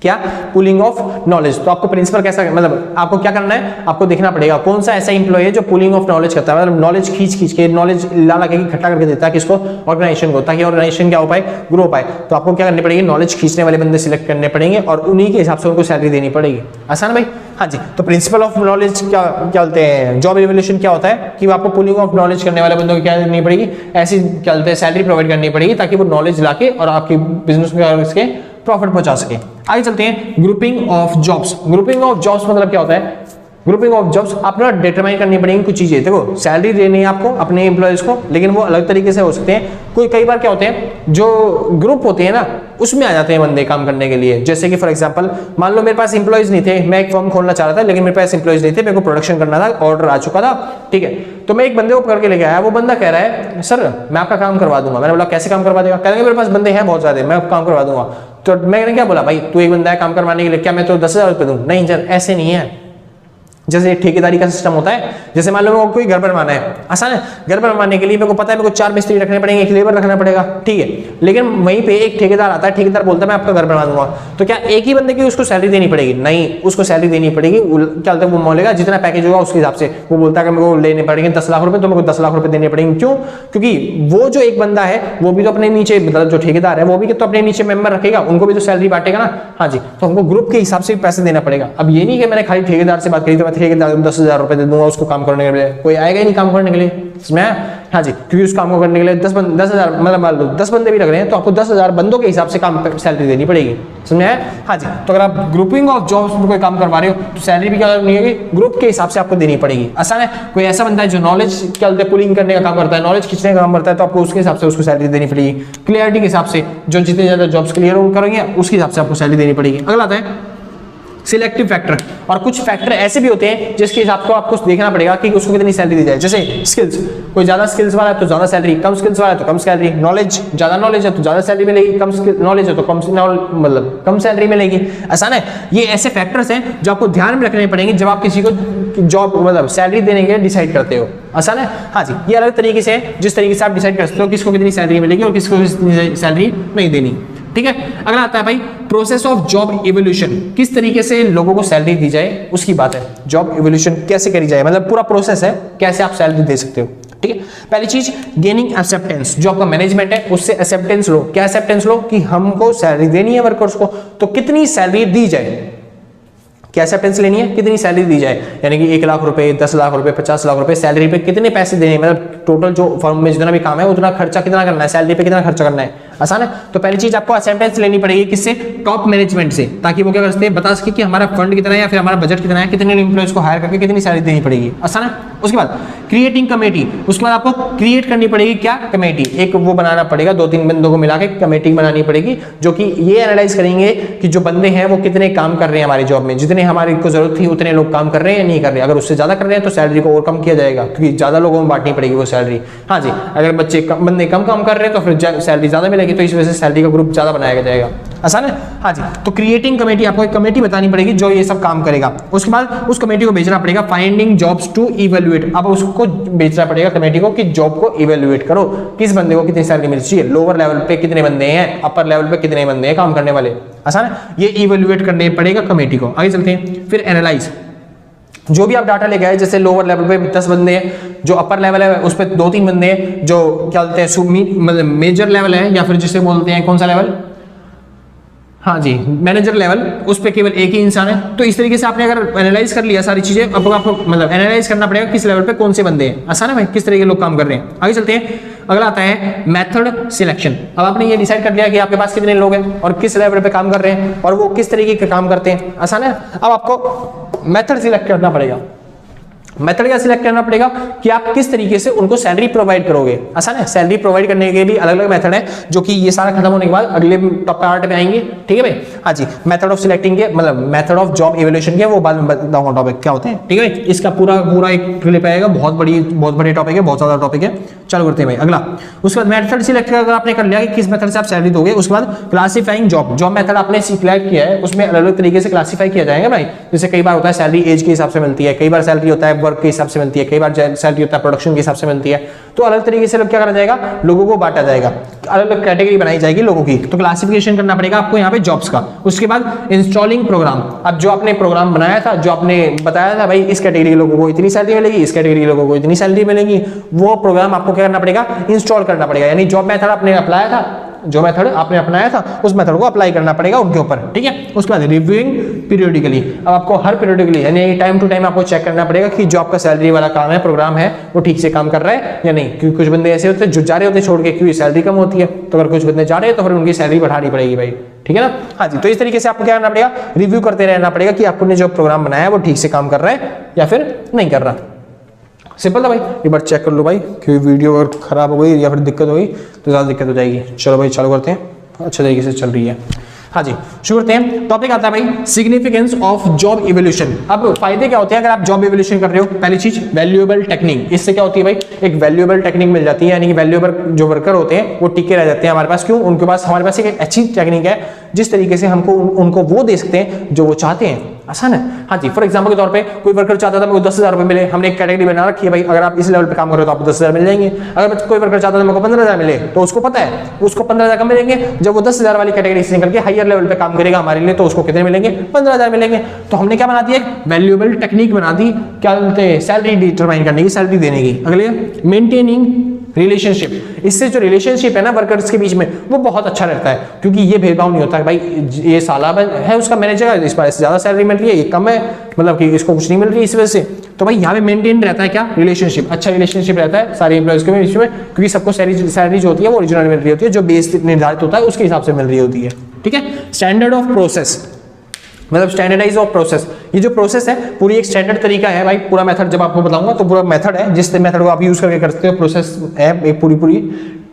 क्या, पुलिंग ऑफ नॉलेज। तो आपको प्रिंसिपल कैसा, मतलब आपको क्या करना है, आपको देखना पड़ेगा कौन सा ऐसा इंप्लॉय है जो पुलिंग ऑफ नॉलेज करता है, मतलब नॉलेज खींच के नॉलेज ला के इकट्ठा करके देता है किसको, ऑर्गेनाइजेशन को, ताकि ऑर्गेनाइजेशन क्या हो पाए, ग्रो पाए। तो आपको क्या करनी पड़ेगी, नॉलेज खींचने वाले बंदे सिलेक्ट करने पड़ेंगे और उन्हीं के हिसाब से उनको सैलरी देनी पड़ेगी। आसान भाई, हाँ जी। तो प्रिंसिपल ऑफ नॉलेज क्या बोलते हैं, जॉब इवोल्यूशन क्या होता है कि आपको पुलिंग ऑफ नॉलेज करने वाले बंदों को क्या करनी पड़ेगी, ऐसी क्या बोलते हैं सैलरी प्रोवाइड करनी पड़ेगी ताकि वो नॉलेज लाके और आपके बिजनेस में प्रॉफिट पहुंचा सके। आगे चलते हैं, grouping of jobs. Grouping of jobs मतलब क्या होता है, ग्रुपिंग ऑफ जॉब्स आपको डिटरमाइन करनी पड़ेगी कुछ चीजें। देखो सैलरी देनी है आपको अपने एम्प्लॉयज को, लेकिन वो अलग तरीके से हो सकते हैं। कोई कई बार क्या होते हैं, जो ग्रुप होते हैं ना उसमें आ जाते हैं बंदे काम करने के लिए। जैसे कि फॉर एग्जांपल मान लो मेरे पास एम्प्लॉयज नहीं थे, मैं एक फर्म खोलना चाह रहा था लेकिन मेरे पास एम्प्लॉयज नहीं थे, मेरे को प्रोडक्शन करना था, ऑर्डर आ चुका था, ठीक है। तो मैं एक बंदे को करके लेके आया, वो बंदा कह रहा है सर मैं आपका काम करवा दूंगा। मैंने बोला कैसे काम करवा देगा, कह रहे मेरे पास बंदे हैं बहुत ज्यादा, मैं काम करवा दूंगा। तो मैंने क्या बोला, भाई तू एक बंदा है काम करवाने के लिए, क्या मैं तो 10,000 रुपये दूं? नहीं सर ऐसे नहीं है, जैसे ठेकेदारी का सिस्टम होता है। जैसे मान लो मेरे को कोई घर बनवाना है, आसान है, घर बनवाने के लिए मेरे को पता है मेरे को 4 मिस्त्री रखने पड़ेंगे, एक लेबर रखना पड़ेगा, ठीक है। लेकिन वहीं पे एक ठेकेदार आता है, ठेकेदार बोलता है मैं आपका घर बनवा दूंगा, तो क्या एक ही बंदे की उसको सैलरी देनी पड़ेगी? नहीं, उसको सैलरी देनी पड़ेगी, क्या बोलते हैं वो मोलेगा जितना पैकेज होगा उसके हिसाब से। वो बोलता है कि मेरे को लेने पड़ेंगे 10 लाख रुपए, तो मेरे को 10 लाख रुपए देने पड़ेंगे। क्यों? क्योंकि वो जो एक बंदा है वो भी तो अपने नीचे, मतलब जो ठेकेदार है वो भी तो अपने नीचे मेंबर रखेगा, उनको भी तो सैलरी बांटेगा ना। हाँ जी, तो हमको ग्रुप के हिसाब से पैसे देना पड़ेगा। अब ये नहीं कि मैंने खाली ठेकेदार से बात करी तो मैं ठेकेदार 10,000 रुपए दे दूंगा उसको काम करने के लिए, कोई आएगा ही नहीं काम करने के लिए इसमें। हाँ जी, क्योंकि उस काम को करने के लिए 10,000 मतलब मान लो 10 बंदे भी लग रहे हैं तो आपको 10,000 बंदों के हिसाब से काम सैलरी देनी पड़ेगी, समझ में आया? हाँ जी, तो अगर आप ग्रुपिंग ऑफ जॉब्स में कोई काम करवा रहे हो तो सैलरी भी क्या नहीं होगी, ग्रुप के हिसाब से आपको देनी पड़ेगी। आसान है, कोई ऐसा बंदा है जो नॉलेज क्या बोलते हैं पुलिंग करने का काम करता है, नॉलेज खींचने का काम करता है, तो आपको उसके हिसाब से उसको सैलरी देनी पड़ेगी। क्लियरिटी के हिसाब से जो जितने ज्यादा जॉब्स क्लियर करेंगे उसके हिसाब से आपको सैलरी देनी पड़ेगी। अगला आता है सिलेक्टिव फैक्टर, और कुछ फैक्टर ऐसे भी होते हैं जिसके हिसाब से आपको देखना पड़ेगा कि उसको कितनी सैलरी दी जाए। जैसे स्किल्स, कोई ज्यादा स्किल्स वाला है तो ज्यादा सैलरी, कम स्किल्स वाला है तो कम सैलरी, नॉलेज, ज्यादा नॉलेज है तो ज्यादा सैलरी मिलेगी, कम नॉलेज है तो मतलब कम सैलरी मिलेगी। आसान है। ये ऐसे फैक्टर्स हैं जो आपको ध्यान में रखने पड़ेंगे जब आप किसी को जॉब मतलब सैलरी देने के लिए डिसाइड करते हो। आसान है। हाँ जी, ये अलग तरीके से जिस तरीके से आप डिसाइड कर सकते हो किसको कितनी सैलरी मिलेगी और किसको कितनी सैलरी नहीं देनी। ठीक है। अगला आता है भाई प्रोसेस ऑफ जॉब इवोल्यूशन, किस तरीके से लोगों को सैलरी दी जाए उसकी बात है। जॉब इवोल्यूशन कैसे करी जाए, मतलब पूरा प्रोसेस है कैसे आप सैलरी दे सकते हो। ठीक है। पहली चीज गेनिंग एक्सेप्टेंस, जो आपका मैनेजमेंट है उससे एक्सेप्टेंस लो। क्या एक्सेप्टेंस लो कि हमको सैलरी देनी है वर्कर्स को, तो कितनी सैलरी दी जाए, क्या एक्सेप्टेंस लेनी है, कितनी सैलरी दी जाए, यानी कि 1 लाख रुपए, 10 लाख रुपए, 50 लाख रुपए सैलरी पे कितने पैसे देने, मतलब टोटल जो फर्म में जितना भी काम है उतना खर्चा कितना करना है, सैलरी पे कितना खर्चा करना है। आसान है। तो पहली चीज आपको एक्सेप्टेंस लेनी पड़ेगी किससे, टॉप मैनेजमेंट से, ताकि वो क्या कर सकते हैं बता सके कि हमारा फंड कितना है या फिर हमारा बजट कितना है, कितने एम्प्लॉयज को हायर करके कितनी सैलरी देनी पड़ेगी। आसान है। उसके बाद क्रिएटिंग कमेटी, उसके बाद आपको क्रिएट करनी पड़ेगी क्या, कमेटी, एक वो बनाना पड़ेगा, 2-3 बंदों को मिला के कमेटी बनानी पड़ेगी जो कि ये एनालाइज करेंगे कि जो बंदे हैं वो कितने काम कर रहे हैं हमारी जॉब में, जितने हमारी को जरूरत थी उतने लोग काम कर रहे हैं या नहीं कर रहे हैं। अगर उससे ज्यादा कर रहे हैं तो सैलरी को और कम किया जाएगा, क्योंकि ज्यादा लोगों में बांटनी पड़ेगी वो सैलरी। हाँ जी, अगर बंदे कम काम कर रहे हैं तो फिर सैलरी ज्यादा मिलेगी, तो इस वजह से सैलरी का ग्रुप ज्यादा बनाया जाएगा। आसान है। हाँ जी, तो क्रिएटिंग कमेटी, आपको एक कमेटी बतानी पड़ेगी जो ये सब काम करेगा। उसके बाद उस कमेटी को भेजना पड़ेगा फाइंडिंग जॉब्स टू इवैल्यूएट, अब उसको भेजना पड़ेगा कमेटी को कि जॉब को इवैल्यूएट करो, किस बंदे को कितनी सैलरी मिलनी चाहिए, लोअर लेवल पे कितने बंदे हैं, अपर लेवल पे कितने बंदे हैं काम करने वाले। आसान है। ये इवैल्यूएट करने पड़ेगा कमेटी को। आगे चलते हैं। फिर एनालाइज, जो भी आप डाटा लेके आए, जैसे लोअर लेवल पे 10 बंदे हैं, जो अपर लेवल है उस पर 2-3 बंदे हैं, जो क्या बोलते हैं मतलब मेजर लेवल है या फिर जिसे बोलते हैं कौन सा लेवल, हाँ जी मैनेजर लेवल, उस पर केवल एक ही इंसान है। तो इस तरीके से आपने अगर एनालाइज कर लिया सारी चीजें, अब आपको मतलब एनालाइज करना पड़ेगा किस लेवल पे कौन से बंदे हैं। आसान है भाई, किस तरीके के लोग काम कर रहे हैं। आगे चलते हैं। अगला आता है मेथड सिलेक्शन, अब आपने ये डिसाइड कर लिया कि आपके पास कितने लोग हैं और किस लेवल पे काम कर रहे हैं और वो किस तरीके के काम करते हैं। आसान है। अब आपको मेथड सिलेक्ट करना पड़ेगा। मेथड क्या सिलेक्ट करना पड़ेगा कि आप किस तरीके से उनको सैलरी प्रोवाइड करोगे। आसान है। सैलरी प्रोवाइड करने के भी अलग अलग मेथड है, जो कि ये सारा खत्म होने के बाद अगले पार्ट में आएंगे। ठीक है भाई। हाँ जी, मेथड ऑफ सिलेक्टिंग के मतलब मेथड ऑफ जॉब इवैल्यूएशन के वो बाद में बताऊंगा टॉपिक क्या होते हैं। ठीक है भाई, इसका पूरा एक क्लिप आएगा, बहुत बड़ी टॉपिक है, बहुत ज्यादा टॉपिक है। चालू करते हैं भाई। अगला, उसके बाद मेथड सिलेक्ट अगर आपने कर लिया कि किस मेथड से आप सैलरी दोगे, उसके बाद क्लासिफाइंग जॉब मेथड आपने सिलेक्ट किया है, उसमें अलग अलग तरीके से क्लासिफाई किया जाएगा भाई। जैसे कई बार होता है सैलरी एज के हिसाब से मिलती है, कई बार सैलरी होता है वर्क के हिसाब से मिलती है, कई बार सैलरी होता है प्रोडक्शन के हिसाब से मिलती है। तो अलग तरीके से क्या करा जाएगा, लोगों को बांटा जाएगा, अलग अलग कैटेगरी बनाई जाएगी लोगों की। तो क्लासिफिकेशन करना पड़ेगा आपको यहाँ पे जॉब्स का। उसके बाद इंस्टॉलिंग प्रोग्राम, अब जो आपने प्रोग्राम बनाया था, जो आपने बताया था भाई इस कैटेगरी के लोगों को इतनी सैलरी मिलेगी, इस कैटेगरी के लोगों को इतनी सैलरी मिलेगी, वो प्रोग्राम आपको क्या करना पड़ेगा, इंस्टॉल करना पड़ेगा। यानी जॉब मेथड आपने अप्लाई था, जो मेथड आपने अपनाया था उस मेथड को अप्लाई करना पड़ेगा उनके ऊपर। ठीक है। उसके बाद रिव्यूइंग पीरियडिकली, अब आपको हर पीरियडिकली यानी टाइम टू टाइम आपको चेक करना पड़ेगा कि जो आपका सैलरी वाला काम है, प्रोग्राम है, वो ठीक से काम कर रहा है या नहीं। क्योंकि कुछ बंदे ऐसे होते हैं जो जा रहे होते हैं छोड़ के, क्योंकि सैलरी कम होती है। तो अगर कुछ बंदे जा रहे हैं तो फिर उनकी सैलरी बढ़ानी पड़ेगी भाई। ठीक है ना। हाँ जी, तो इस तरीके से आपको क्या करना पड़ेगा, रिव्यू करते रहना पड़ेगा कि आपने जो प्रोग्राम बनाया है वो ठीक से काम कर रहा है या फिर नहीं कर रहा। सिंपल था भाई, एक बार चेक कर लो भाई, क्योंकि वीडियो अगर खराब हो गई या फिर दिक्कत हो गई तो ज़्यादा दिक्कत हो जाएगी। चलो भाई चालू करते हैं, अच्छे तरीके से चल रही है। हाँ जी, शुरू करते हैं। टॉपिक आता है भाई सिग्निफिकेंस ऑफ जॉब इवोल्यूशन। अब फायदे क्या होते हैं अगर आप जॉब इवोल्यूशन कर रहे हो। पहली चीज वैल्यूएबल टेक्निक, इससे क्या होती है भाई, एक वैल्यूएबल टेक्निक मिल जाती है, यानी कि वैल्यूएबल जो वर्कर होते हैं वो टिके रह जाते हैं हमारे पास। क्यों? उनके पास हमारे पास एक अच्छी टेक्निक है जिस तरीके से हमको उनको वो दे सकते हैं जो वो चाहते हैं। आसान है। हाँ जी, फॉर एग्जाम्पल के तौर पे कोई वर्कर चाहता था मेरे को 10,000 रुपए मिले, हमने एक कैटेगरी बना रखी है भाई, अगर आप इस लेवल पे काम करो तो आपको 10,000 मिल जाएंगे। अगर कोई वर्कर चाहता था मेरे को 15,000 मिले, तो उसको पता है उसको 15,000 कम मिलेंगे। जब वो 10,000 वाली कैटेगरी से निकल के हायर लेवल पे काम करेगा हमारे लिए, तो उसको कितने मिलेंगे, 15,000 मिलेंगे। तो हमने क्या बना दिया, एक वैल्यूएबल टेक्निक बना दी, क्या बोलते हैं, सैलरी डिटरमाइन करने की, सैलरी देने की। अगले मेंटेनिंग रिलेशनशिप, इससे जो रिलेशनशिप है ना वर्कर्स के बीच में वो बहुत अच्छा रहता है, क्योंकि ये भेदभाव नहीं होता है भाई ये साला है उसका मैनेजर है, इस पर ज्यादा सैलरी मिल रही है, ये कम है, मतलब कि इसको कुछ नहीं मिल रही इस वजह से। तो भाई यहाँ पे मेंटेन रहता है क्या, रिलेशनशिप, अच्छा रिलेशनशिप रहता है सारे एम्प्लॉयज के बीच में, क्योंकि सबको सैलरी जो होती है वो ओरिजिनल मिल रही होती है, जो बेस निर्धारित होता है उसके हिसाब से मिल रही होती है। ठीक है। स्टैंडर्ड ऑफ प्रोसेस, मतलब स्टैंडर्डाइज ऑफ प्रोसेस, ये जो प्रोसेस है पूरी एक स्टैंडर्ड तरीका है भाई। पूरा मेथड जब आपको बताऊंगा तो पूरा मेथड है जिस मेथड को आप यूज करके करते हो, प्रोसेस है एक पूरी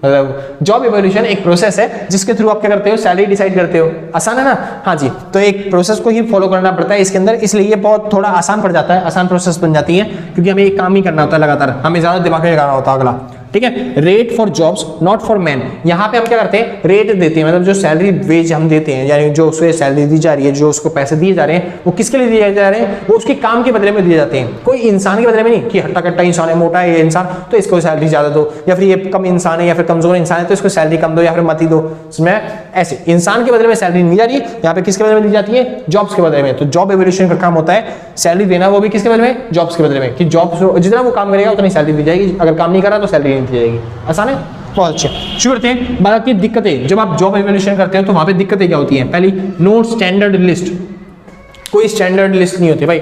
मतलब जॉब इवोल्यूशन एक प्रोसेस है जिसके थ्रू आप क्या करते हो, सैलरी डिसाइड करते हो। आसान है ना? हाँ जी, तो एक प्रोसेस को ही फॉलो करना पड़ता है इसके अंदर, इसलिए ये बहुत थोड़ा आसान पड़ जाता है, आसान प्रोसेस बन जाती है, क्योंकि हमें एक काम ही करना होता है लगातार, हमें ज्यादा दिमाग नहीं लगाना होता अगला। ठीक है, rate for jobs not for man. यहाँ पे हम क्या करते हैं, रेट देते हैं, मतलब जो सैलरी वेज हम देते हैं, यानी जो उसको सैलरी दी जा रही है, जो उसको पैसे दिए जा रहे हैं, वो किसके लिए दिए जा रहे हैं, वो उसके काम के बदले में दिए जाते हैं, कोई इंसान के बदले में नहीं कि हट्टा कट्टा इंसान है, मोटा है ये इंसान तो इसको सैलरी ज्यादा दो, या फिर ये कम इंसान है या फिर कमजोर इंसान है तो इसको सैलरी कम दो या फिर मत ही दो। इसमें ऐसे इंसान के बदले में सैलरी नहीं दी जा रही है, यहाँ पे किसके बदले में दी जाती है, जॉब्स के बदले में। तो जॉब इवोल्यूशन का काम होता है सैलरी देना, वो भी किसके बदले में, जॉब्स के बदले में, कि जॉब जितना वो काम करेगा उतनी सैलरी दी जाएगी, अगर काम नहीं करा तो सैलरी नहीं दी जाएगी। आसान है, बहुत अच्छा। शुरू करते हैं बात की दिक्कतें। जब आप जॉब इवोल्यूशन करते हैं तो वहां पे दिक्कतें क्या होती हैं। पहली, नो स्टैंडर्ड लिस्ट, कोई स्टैंडर्ड लिस्ट नहीं होती भाई।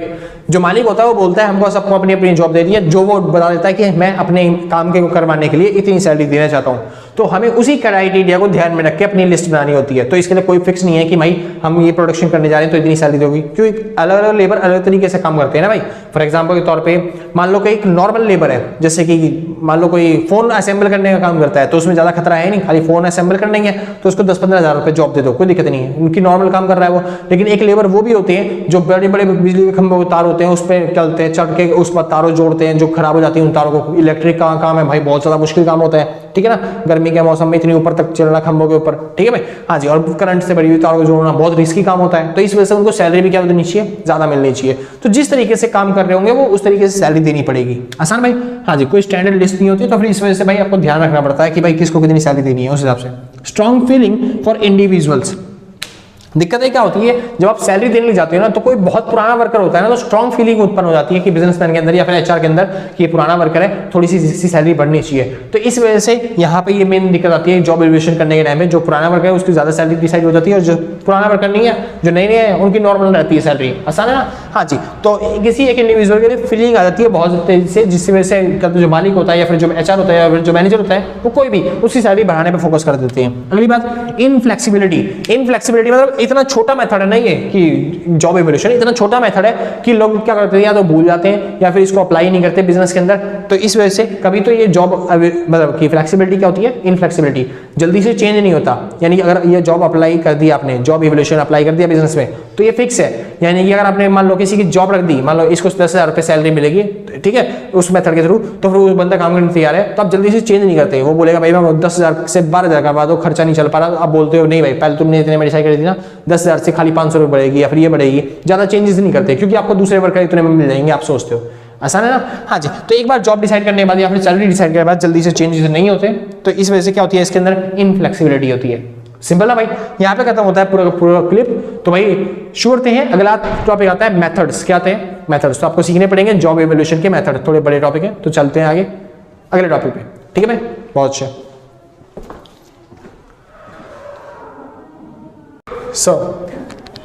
जो मालिक होता है वो बोलता है हमको सबको अपनी अपनी जॉब दे दी है, जो वो बता देता है कि मैं अपने काम के करवाने के लिए इतनी सैलरी देना चाहता हूँ, तो हमें उसी क्राइटेरिया को ध्यान में रख के अपनी लिस्ट बनानी होती है। तो इसके लिए कोई फिक्स नहीं है कि भाई हम ये प्रोडक्शन करने जा रहे हैं तो इतनी सैलरी दोगी, क्योंकि अलग अलग लेबर अलग तरीके से काम करते हैं ना भाई। फॉर एग्जाम्पल के तौर पर मान लो कि एक नॉर्मल लेबर है, जैसे कि मान लो कोई फोन असेंबल करने का काम करता है, तो उसमें ज्यादा खतरा है नहीं, खाली फोन असेंबल करने है तो उसको 10-15 हज़ार रुपए जॉब दे दो, कोई दिक्कत नहीं है, उनकी नॉर्मल काम कर रहा है वो। लेकिन एक लेबर वो भी होते हैं जो बड़े बड़े बिजली के खंभों के तार होते हैं, उस पर चलते हैं, चढ़ के उस पर तारों जोड़ते हैं, जो खराब हो जाती है उन तारों को। इलेक्ट्रिक का काम है भाई, बहुत ज्यादा मुश्किल काम होता है, ठीक है ना, गर्मी के मौसम में इतनी ऊपर तक चलना खंभों के ऊपर, ठीक है भाई। हाँ जी, और करंट से बड़ी हुई तारों को जोड़ना बहुत रिस्की काम होता है, तो इस वजह से उनको सैलरी भी क्या देनी चाहिए, ज्यादा मिलनी चाहिए। तो जिस तरीके से काम कर रहे होंगे वो उस तरीके से सैलरी देनी पड़ेगी। आसान भाई। हाँ जी, कोई स्टैंडर्ड लिस्ट नहीं होती, तो फिर इस वजह से भाई आपको ध्यान रखना पड़ता है कि भाई किसको कितनी सैलरी देनी है उस हिसाब से। Strong feeling for individuals. दिक्कतें क्या होती है, जब आप सैलरी देने लग जाते हो ना, तो कोई बहुत पुराना वर्कर होता है ना, तो स्ट्रॉन्ग फीलिंग उत्पन्न हो जाती है कि बिजनेसमैन के अंदर या फिर एचआर के अंदर कि ये पुराना वर्कर है, थोड़ी सी इसकी सैलरी बढ़नी चाहिए। तो इस वजह से यहाँ पे ये मेन दिक्कत आती है जॉब इवोल्यूशन करने के टाइम में। जो पुराना वर्कर है उसकी ज्यादा सैलरी डिसाइड हो जाती है, और जो पुराना वर्कर नहीं है, जो नए है, उनकी नॉर्मल रहती है सैलरी। आसान है ना? हाँ जी। तो किसी एक इंडिविजुअल के लिए फीलिंग आ जाती है बहुत तेजी से, जिसकी वजह से जो मालिक होता है या फिर जो एचआर होता है या फिर जो मैनेजर होता है, वो कोई भी उसकी सैलरी बढ़ाने पर फोकस कर देते हैं। अगली बात, इनफ्लेक्सिबिलिटी। इनफ्लेक्सिबिलिटी मतलब इतना छोटा मेथड है नहीं है कि जॉब इवोल्यूशन इतना छोटा मेथड है कि लोग क्या करते हैं, या तो भूल जाते हैं या फिर इसको अप्लाई नहीं करते बिजनेस के अंदर। तो इस वजह से कभी तो ये जॉब मतलब कि फ्लेक्सिबिलिटी क्या होती है, इनफ्लेक्सिबिलिटी, जल्दी से चेंज नहीं होता। यानी कि अगर ये जॉब अप्लाई कर दिया आपने, जॉब इवोल्यूशन अप्लाई कर दिया बिजनेस में, तो ये फिक्स है। यानी कि अगर आपने मान लो किसी की जॉब रख दी, मान लो इसको 10,000 रुपये सैलरी मिलेगी, ठीक है, उस मेथड के थ्रू, तो फिर वो बंदा काम करने तैयार है, तो आप जल्दी से चेंज नहीं करते। वो बोलेगा भाई मैं 10,000 से 12,000 करवा दो, खर्चा नहीं चल पा रहा। आप बोलते हो नहीं भाई पहले तुमने इतने में डिसाइड कर दी ना, 10,000 से खाली 500 रुपये बढ़ेगी या फिर ये बढ़ेगी, ज्यादा चेंजेस नहीं करते, क्योंकि आपको दूसरे वर्कर इतने में मिल जाएंगे, आप सोचते हो। आसान है ना? हाँ जी। तो एक बार जॉब डिसाइड करने के बाद या फिर सैलरी डिसाइड करने के बाद जल्दी से चेंजेस नहीं होते, तो इस वजह से क्या होती है, इसके अंदर इनफ्लेक्सिबिलिटी होती है। सिंपल है भाई, यहाँ पे खत्म होता है पूरा क्लिप। तो भाई शुरू करते हैं, अगला टॉपिक आता है मेथड्स। क्या आते हैं? मेथड्स। तो आपको सीखने पड़ेंगे जॉब इवोल्यूशन के मेथड, थोड़े बड़े टॉपिक है, तो चलते हैं आगे अगले टॉपिक पे, ठीक है भाई, बहुत अच्छा।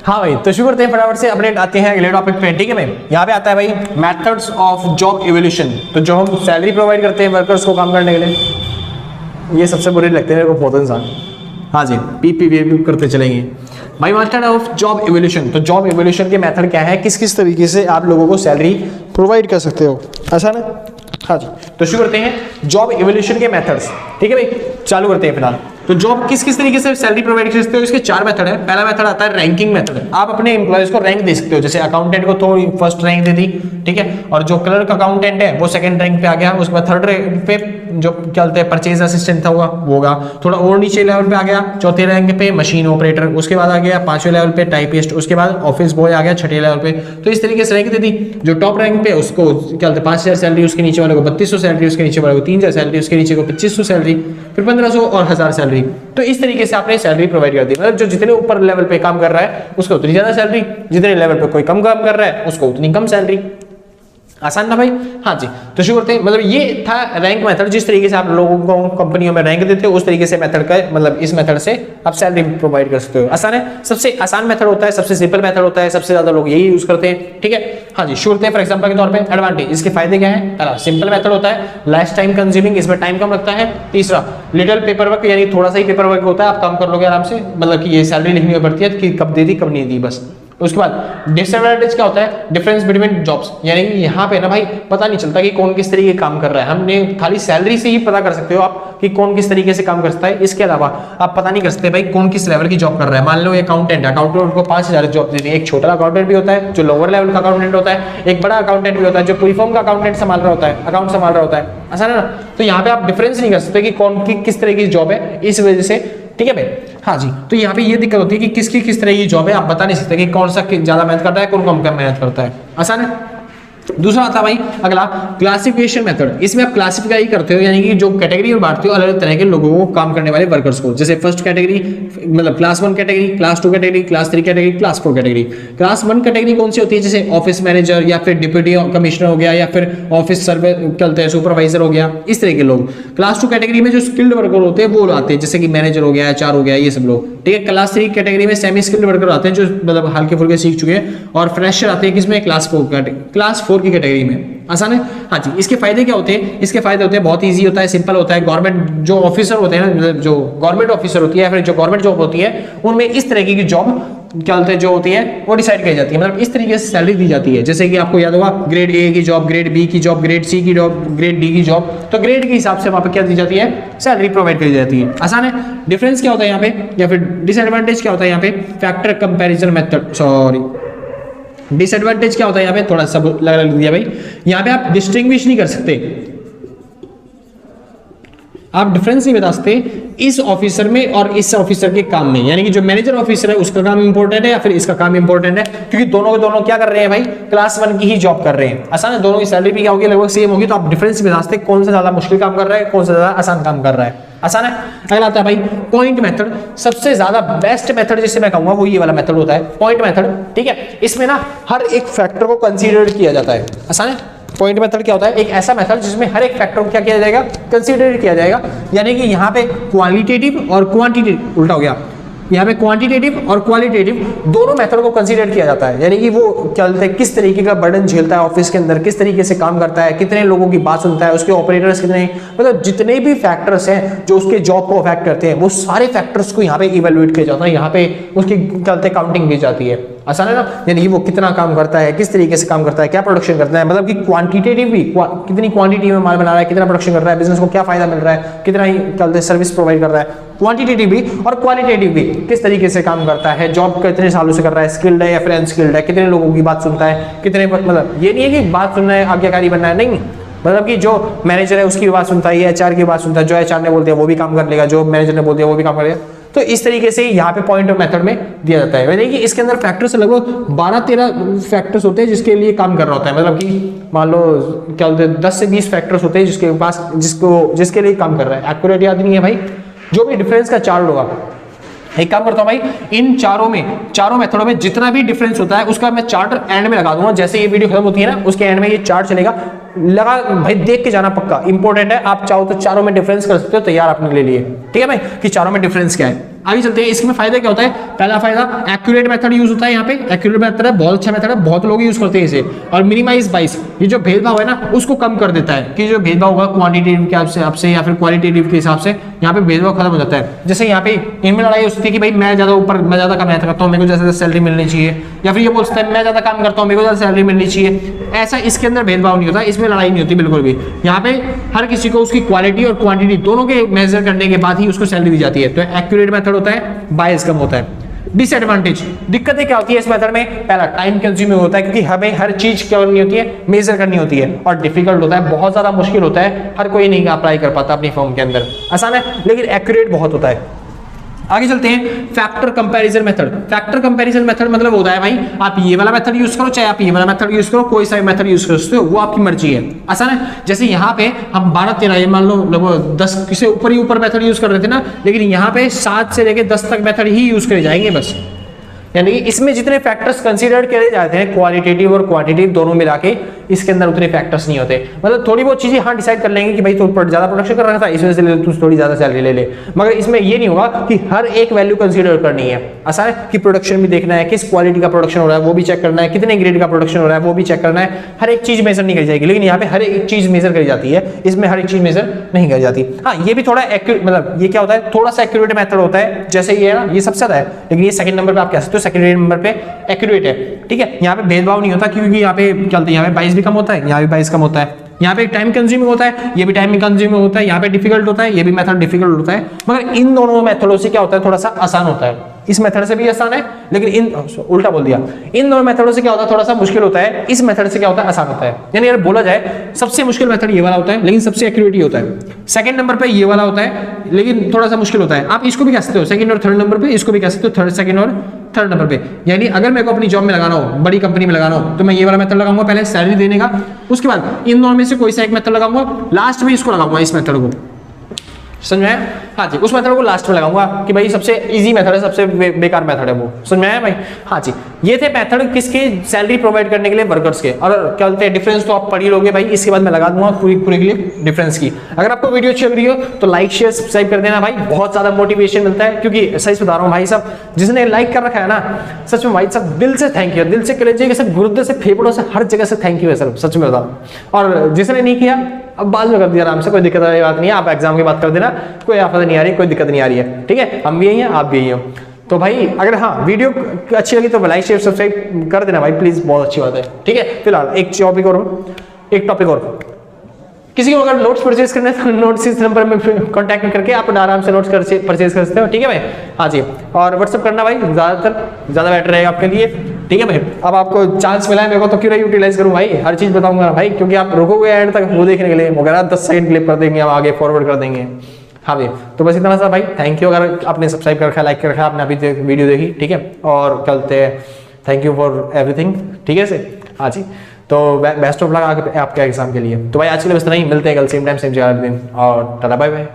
हाँ भाई, तो शुरू करते हैं फटाफट से, अपने आते हैं अगले टॉपिक पे, ठीक है भाई। यहाँ पे आता है भाई मेथड्स ऑफ जॉब इवोल्यूशन। तो जो हम सैलरी प्रोवाइड करते हैं वर्कर्स को काम करने के लिए, ये सबसे बुरे लगते हैं मेरे को बहुत इंसान। हाँ जी, पीपी करते चलेंगे भाई। Method of job evolution. तो जॉब इवोल्यूशन के मेथड क्या है, किस किस तरीके से आप लोगों को सैलरी प्रोवाइड कर सकते हो। आसान है? हाँ जी। तो शुरू करते हैं जॉब इवोल्यूशन के मेथड्स, ठीक है भाई, चालू करते हैं फिलहाल। तो जॉब किस किस तरीके से सैलरी प्रोवाइड कर सकते हो, इसके 4 मेथड है। पहला मेथड आता है रैंकिंग मेथड। आप अपने एम्प्लॉयज को रैंक दे सकते हो, जैसे अकाउंटेंट को थोड़ी फर्स्ट रैंक दे दी, ठीक है, और जो क्लर्क अकाउंटेंट है वो सेकंड रैंक पे आ गया, उसके बाद थर्ड रैंक पे जो क्या बोलते हैं परचेज असिस्टेंट था वो होगा, थोड़ा और नीचे लेवल पे आ गया चौथे रैंक पे मशीन ऑपरेटर, उसके बाद आ गया 5वें लेवल पे टाइपिस्ट, उसके बाद ऑफिस बॉय आ गया 6ठे लेवल पे। तो इस तरीके से रैंक दे दी। जो टॉप रैंक पे उसको क्या बोलते हैं 5,000 सैलरी, उसके नीचे वाले को 3200 सैलरी, उसके नीचे वाले को 3,000 सैलरी, उसके नीचे को 2500 सैलरी, फिर 1500 और 1000 सैलरी। तो इस तरीके से आपने सैलरी प्रोवाइड कर दी। मतलब जो जितने ऊपर लेवल पे काम कर रहा है उसको उतनी ज्यादा सैलरी, जितने लेवल पे कोई कम काम कर रहा है उसको उतनी कम सैलरी। आसान ना भाई? हाँ जी। तो शुरू करते हैं। मतलब ये था रैंक मेथड, जिस तरीके से आप लोगों को कंपनियों में रैंक देते हो उस तरीके से मेथड का, मतलब इस मेथड से आप सैलरी प्रोवाइड कर सकते हो। आसान है, सबसे आसान मेथड होता है, सबसे सिंपल मेथड होता है, सबसे ज्यादा लोग यही यूज करते हैं, ठीक है। हाँ जी, शुरू करते हैं। फॉर एग्जांपल के तौर पे एडवांटेज, इसके फायदे क्या है? पहला सिंपल मेथड होता है, लेस टाइम कंज्यूमिंग, इसमें टाइम कम लगता है। तीसरा लिटिल पेपर वर्क, यानी थोड़ा सा ही पेपर वर्क होता है, आप काम कर लोगे आराम से, मतलब कि ये सैलरी लिखनी पड़ती है कि कब दे दी कब नहीं दी बस। उसके बाद डिसएडवांटेज क्या होता है, डिफरेंस बिटवीन जॉब्स, यानी कि यहाँ पे ना भाई पता नहीं चलता कि कौन किस तरीके का काम कर रहा है। हमने खाली सैलरी से ही पता कर सकते हो आप कि कौन किस तरीके से काम कर सकता है, इसके अलावा आप पता नहीं कर सकते भाई कौन किस लेवल की जॉब कर रहा है। मान लो अकाउंटेंट को 5,000 जॉब देती है, एक छोटा अकाउंटेंट भी होता है जो लोअर लेवल का अकाउंटेंट होता है, एक बड़ा अकाउंटेंट भी होता है जो पूरी फर्म का अकाउंटेंट संभाल रहा होता है, अकाउंट संभाल रहा होता है, आसान है ना। तो यहाँ पे आप डिफरेंस नहीं कर सकते कि कौन की किस तरह की जॉब है, इस वजह से, ठीक है भाई। हाँ जी, तो यहाँ पे ये दिक्कत होती है कि किसकी किस तरह की जॉब है, आप बता नहीं सकते कि कौन सा ज्यादा मेहनत करता है, कौन कम मेहनत करता है, आसान है। दूसरा आता है भाई अगला क्लासिफिकेशन मेथड। इसमें आप क्लासिफाई करते हो, यानी कि जो कैटेगरी में बांटते हो अलग अलग तरह के लोगों को, काम करने वाले वर्कर्स को। जैसे फर्स्ट कैटेगरी मतलब class 1 category, class 2 category, class 3 category, class 4 category. Class 1 category कौन सी होती है, जैसे ऑफिस मैनेजर या फिर डिप्यूटी कमिश्नर हो गया या फिर ऑफिस सर्वे चलते हैं सुपरवाइजर हो गया, इस तरह के लोग। क्लास 2 कैटेगरी में जो स्किल्ड वर्कर होते हैं वो आते हैं, जैसे कि मैनेजर हो गया, HR हो गया, ये सब लोग, ठीक है। क्लास 3 कैटेगरी में सेमी स्किल्ड वर्कर आते हैं जो मतलब हल्के फुल्के सीख चुके हैं, और फ्रेशर आते हैं किसमें, क्लास 4 की कैटेगरी में, आसान है। हाँ जी, इसके फायदे क्या होते हैं, इसके फायदे होते हैं बहुत इजी होता है, सिंपल होता है। गवर्नमेंट जो ऑफिसर होते हैं ना, जो गवर्नमेंट ऑफिसर होती है या फिर जो गवर्नमेंट जॉब होती है, उनमें इस तरह की जॉब क्या होते हैं जो होती है वो डिसाइड की जाती है, मतलब इस तरीके से सैलरी दी जाती है। जैसे कि आपको याद होगा ग्रेड A की जॉब, ग्रेड B की जॉब, ग्रेड C की जॉब, ग्रेड D की जॉब, तो ग्रेड के हिसाब से वहां पे क्या दी जाती है, सैलरी प्रोवाइड करी जाती है, आसान है। डिफरेंस क्या होता है यहाँ पे, या फिर डिसएडवांटेज क्या होता है यहाँ पे, factor comparison method, sorry disadvantage क्या होता है यहाँ पे, थोड़ा सा लग दिया भाई। यहाँ पे आप डिस्टिंग्विश नहीं कर सकते, आप डिफरेंस नहीं बता सकते इस ऑफिसर में और इस ऑफिसर के काम में, यानी कि जो मैनेजर ऑफिसर है उसका काम इंपॉर्टेंट है या फिर इसका काम इंपॉर्टेंट है, क्योंकि दोनों के दोनों क्या कर रहे हैं भाई, क्लास 1 की ही जॉब कर रहे हैं, आसान है। दोनों की सैलरी भी क्या होगी, लगभग सेम होगी, तो आप डिफरेंस नहीं बता सकते कौन सा ज्यादा मुश्किल काम कर रहा है, कौन सा ज्यादा आसान काम कर रहा है, आसान है। अगला आता है भाई पॉइंट मेथड। सबसे ज्यादा बेस्ट मेथड जिसे मैं कहूंगा वो ये वाला मेथड होता है, पॉइंट मेथड, ठीक है। इसमें ना हर एक फैक्टर को कंसीडर किया जाता है, आसान है। पॉइंट मेथड क्या होता है, एक ऐसा मेथड जिसमें हर एक फैक्टर को क्या किया जाएगा, कंसीडर किया जाएगा, यानी कि यहाँ पे क्वालिटेटिव और क्वांटिटेटिव, उल्टा हो गया, यहाँ पे क्वांटिटेटिव और क्वालिटेटिव दोनों मेथड को कंसीडर किया जाता है, यानी कि वो क्या बोलते हैं किस तरीके का बर्डन झेलता है ऑफिस के अंदर, किस तरीके से काम करता है, कितने लोगों की बात सुनता है, उसके ऑपरेटर्स कितने, मतलब जितने भी फैक्टर्स हैं जो उसके जॉब को अफेक्ट करते हैं वो सारे फैक्टर्स को यहाँ पे इवेल्युएट किया जाता है, यहाँ पे उसकी क्या बोलते हैं काउंटिंग की जाती है, आसान है ना। यानी वो कितना काम करता है, किस तरीके से काम करता है, क्या प्रोडक्शन करता है, मतलब कि क्वांटिटेटिव भी कितनी क्वांटिटी में माल बना रहा है, कितना प्रोडक्शन कर रहा है, बिजनेस को क्या फायदा मिल रहा है, कितना ही क्या बोलते हैं सर्विस प्रोवाइड कर रहा है, क्वांटिटेटिव भी और क्वालिटेटिव भी, किस तरीके से काम करता है, जॉब कितने सालों से कर रहा है, स्किल्ड है या फिर अनस्किल्ड है, कितने लोगों की बात सुनता है, कितने, मतलब ये नहीं है कि बात सुनना है आज्ञाकारी बनना है, नहीं, मतलब कि जो मैनेजर है उसकी बात सुनता है, HR की बात सुनता है, जो HR ने बोल दिया वो भी काम कर लेगा, जो मैनेजर ने बोल दिया वो भी काम करेगा। तो इस तरीके से यहाँ पे पॉइंट ऑफ मेथड में दिया जाता है, यानी कि इसके अंदर फैक्टर्स लगभग 12-13 फैक्टर्स होते हैं जिसके लिए काम कर रहा होता है, मतलब कि मान लो क्या बोलते हैं 10 से 20 फैक्टर्स होते हैं जिसके पास जिसके लिए काम कर रहा है, एक्यूरेट याद नहीं है भाई, जो भी डिफरेंस का चार्ट होगा। एक काम करता हूं भाई, इन चारों मेथडों में जितना भी डिफरेंस होता है उसका मैं चार्ट एंड में लगा दूंगा, जैसे ये वीडियो खत्म होती है ना उसके एंड में ये चार्ट चलेगा, लगा भाई देख के जाना पक्का, इंपॉर्टेंट है। आप चाहो तो चारों में डिफरेंस कर सकते हो, तैयार आपने ले लिए, ठीक है भाई, कि चारों में डिफरेंस क्या है। आगे चलते हैं, इसमें फायदा क्या होता है। पहला फायदा एक्यूरेट मेथड यूज होता है, यहाँ पे एक्यूरेट मेथड है, बहुत अच्छा मेथड है, बहुत लोग यूज करते हैं इसे। और मिनिमाइज बाइस, ये जो भेदभाव है ना उसको कम कर देता है, कि जो भेदभाव होगा क्वांटिटेटिव के हिसाब से या फिर क्वालिटेटिव के हिसाब से, यहाँ पे भेदभाव खत्म हो जाता है। जैसे यहाँ पे इनमें लड़ाई हो सकती है कि भाई मैं ज्यादा काम करता हूँ, मेरे को ज्यादा सैलरी मिलनी चाहिए, या फिर ये बोल सकता है मैं ज्यादा काम करता हूँ, मेरे को ज्यादा सैलरी मिलनी चाहिए। ऐसा इसके अंदर भेदभाव नहीं होता, इसमें लड़ाई नहीं होती बिल्कुल भी। यहाँ पे हर किसी को उसकी क्वालिटी और क्वांटिटी दोनों के मेजर करने के बाद ही उसको सैलरी दी जाती है, तो एक्यूरेट मेथड होता है, बायस कम होता है। डिसएडवांटेज, दिक्कतें क्या होती है इस मेथड में, पहला टाइम कंज्यूमिंग होता है, क्योंकि हमें हर चीज क्या करनी होती है, मेजर करनी होती है, और डिफिकल्ट होता है, बहुत ज्यादा मुश्किल होता है, हर कोई नहीं अप्लाई कर पाता अपनी फॉर्म के अंदर। आसान है लेकिन एक्यूरेट बहुत होता है। आगे चलते हैं, factor comparison method. Factor comparison method मतलब होता है भाई आप ये वाला मेथड यूज करो चाहे आप ये वाला मेथड यूज करो, कोई सा भी मेथड यूज कर सकते हो, वो आपकी मर्जी है। आसान है, जैसे यहाँ पे हम 12-13 मान लो लगभग 10 से ऊपर मेथड यूज कर रहे थे ना, लेकिन यहाँ पे 7 से लेकर 10 तक मेथड ही यूज करे जाएंगे बस। यानी कि इसमें जितने फैक्टर्स कंसीडर किए जाते हैं, क्वालिटेटिव और क्वांटिटेटिव दोनों मिला के, इसके अंदर उतने फैक्टर्स नहीं होते। मतलब थोड़ी बहुत चीजें हाँ डिसाइड कर लेंगे कि भाई तो ज्यादा प्रोडक्शन कर रहा था इस वजह से तू थोड़ी ज्यादा सैलरी ले ले, मगर इसमें ये नहीं होगा कि हर एक वैल्यू कंसीडर करनी है। ऐसा है कि प्रोडक्शन भी देखना है, किस क्वालिटी का प्रोडक्शन हो रहा है वो भी चेक करना है, कितने ग्रेड का प्रोडक्शन हो रहा है वो भी चेक करना है, हर एक चीज मेजर नहीं करी जाएगी। लेकिन यहाँ पे हर एक चीज मेजर करी जाती है, इसमें हर एक चीज मेजर नहीं करी जाती। हाँ ये भी थोड़ा एक्यूरेट, मतलब ये क्या होता है थोड़ा सा एक्यूरेट मेथड होता है, जैसे ये है ना ये सबसे ज्यादा है, लेकिन ये सेकंड नंबर पे आप कह सकते हो, सेकंड नंबर पे एक्यूरेट है। ठीक है, यहाँ पे भेदभाव नहीं होता क्योंकि यहाँ पे क्या होता है, यहाँ पे 22 भी कम होता है, यहाँ भी 22 कम होता है, यहाँ पे टाइम कंज्यूमिंग होता है, ये भी टाइम कंज्यूमिंग होता है, यहाँ पे डिफिकल्ट होता है, ये भी मेथड डिफिकल्ट होता है। मगर इन दोनों मेथडों से क्या होता है थोड़ा सा आसान होता है, इस मेथड से भी आसान है, लेकिन इन उल्टा बोल दिया, इन दोनों मेथडों से क्या होता है थोड़ा सा मुश्किल होता है, इस मेथड से क्या होता है आसान होता है। यानी अगर बोला जाए सबसे मुश्किल मेथड ये वाला होता है, लेकिन सबसे एक्यूरेट होता है। सेकंड नंबर पे ये वाला होता है, लेकिन थोड़ा सा मुश्किल होता है। आप इसको भी कह सकते हो सेकंड और थर्ड नंबर पे, इसको भी कह सकते हो थर्ड, सेकंड और थर्ड नंबर पे। यानी अगर मेरे को अपनी जॉब में लगाना हो, बड़ी कंपनी में लगाना हो, तो मैं ये वाला मेथड लगाऊंगा पहले सैलरी देने का, उसके बाद इन दोनों में से कोई सा एक मेथड लगाऊंगा, लास्ट में इसको लगाऊंगा, इस मेथड को, समझ में आया? हाँ जी, उस मेथड को लास्ट में लगाऊंगा कि भाई सबसे इजी मेथड है, सबसे बेकार मेथड है वो, समझ में आया भाई? हाँ जी, ये थे मेथड किसके, सैलरी प्रोवाइड करने के लिए वर्कर्स के। और क्या बोलते हैं डिफरेंस तो आप पढ़ ही लोगे भाई, इसके बाद मैं लगा दूंगा पूरी के लिए डिफरेंस की। अगर आपको वीडियो अच्छी लग रही हो तो लाइक शेयर सब्सक्राइब कर देना भाई, बहुत ज्यादा मोटिवेशन मिलता है। क्योंकि सही बता रहा हूँ भाई साहब, जिसने लाइक कर रखा है ना, सच में भाई साहब दिल से थैंक यू, दिल से कलेजे के साथ, गुर्दे से, फेफड़ों से, हर जगह से थैंक यू है सर, सच में बता रहा हूँ। और जिसने नहीं किया अब बाद में कर दिया आराम से, कोई दिक्कत वाली बात नहीं है, आप एग्जाम की बात कर देना, कोई आफत नहीं आ रही, कोई दिक्कत नहीं आ रही है। ठीक है, हम भी यही हैं, आप भी यही हो। तो भाई अगर हाँ वीडियो अच्छी लगी तो लाइक शेयर सब्सक्राइब कर देना भाई प्लीज, बहुत अच्छी बात है। ठीक है, फिलहाल एक टॉपिक और किसी को अगर नोट्स परचेज करने हैं तो नोट्स इस नंबर में कांटेक्ट करके आप आराम से नोट्स परचेज कर सकते हो। ठीक है भाई, हाँ जी, और व्हाट्सअप करना भाई, ज़्यादा बेटर रहेगा आपके लिए। ठीक है भाई, अब आपको चांस मिला है मेरे को तो क्यों नहीं यूटिलाइज करूँ भाई, हर चीज़ बताऊंगा भाई, क्योंकि आप रुकोगे एंड तक वो देखने के लिए, वगैरह 10 सेकंड क्लिप कर देंगे, हम आगे फॉरवर्ड कर देंगे। हाँ भाई, तो बस इतना सा भाई, थैंक यू। अगर आपने सब्सक्राइब कर रखा है, लाइक कर रखा है, आपने अभी वीडियो देखी, ठीक है, और चलते हैं, थैंक यू फॉर एवरीथिंग। ठीक है से, हाँ जी, तो बेस्ट ऑफ लक आपके एग्जाम के लिए। तो भाई आज के लिए बस इतना ही, मिलते हैं कल सेम टाइम सेम जगह दिन, और टाटा बाय बाय।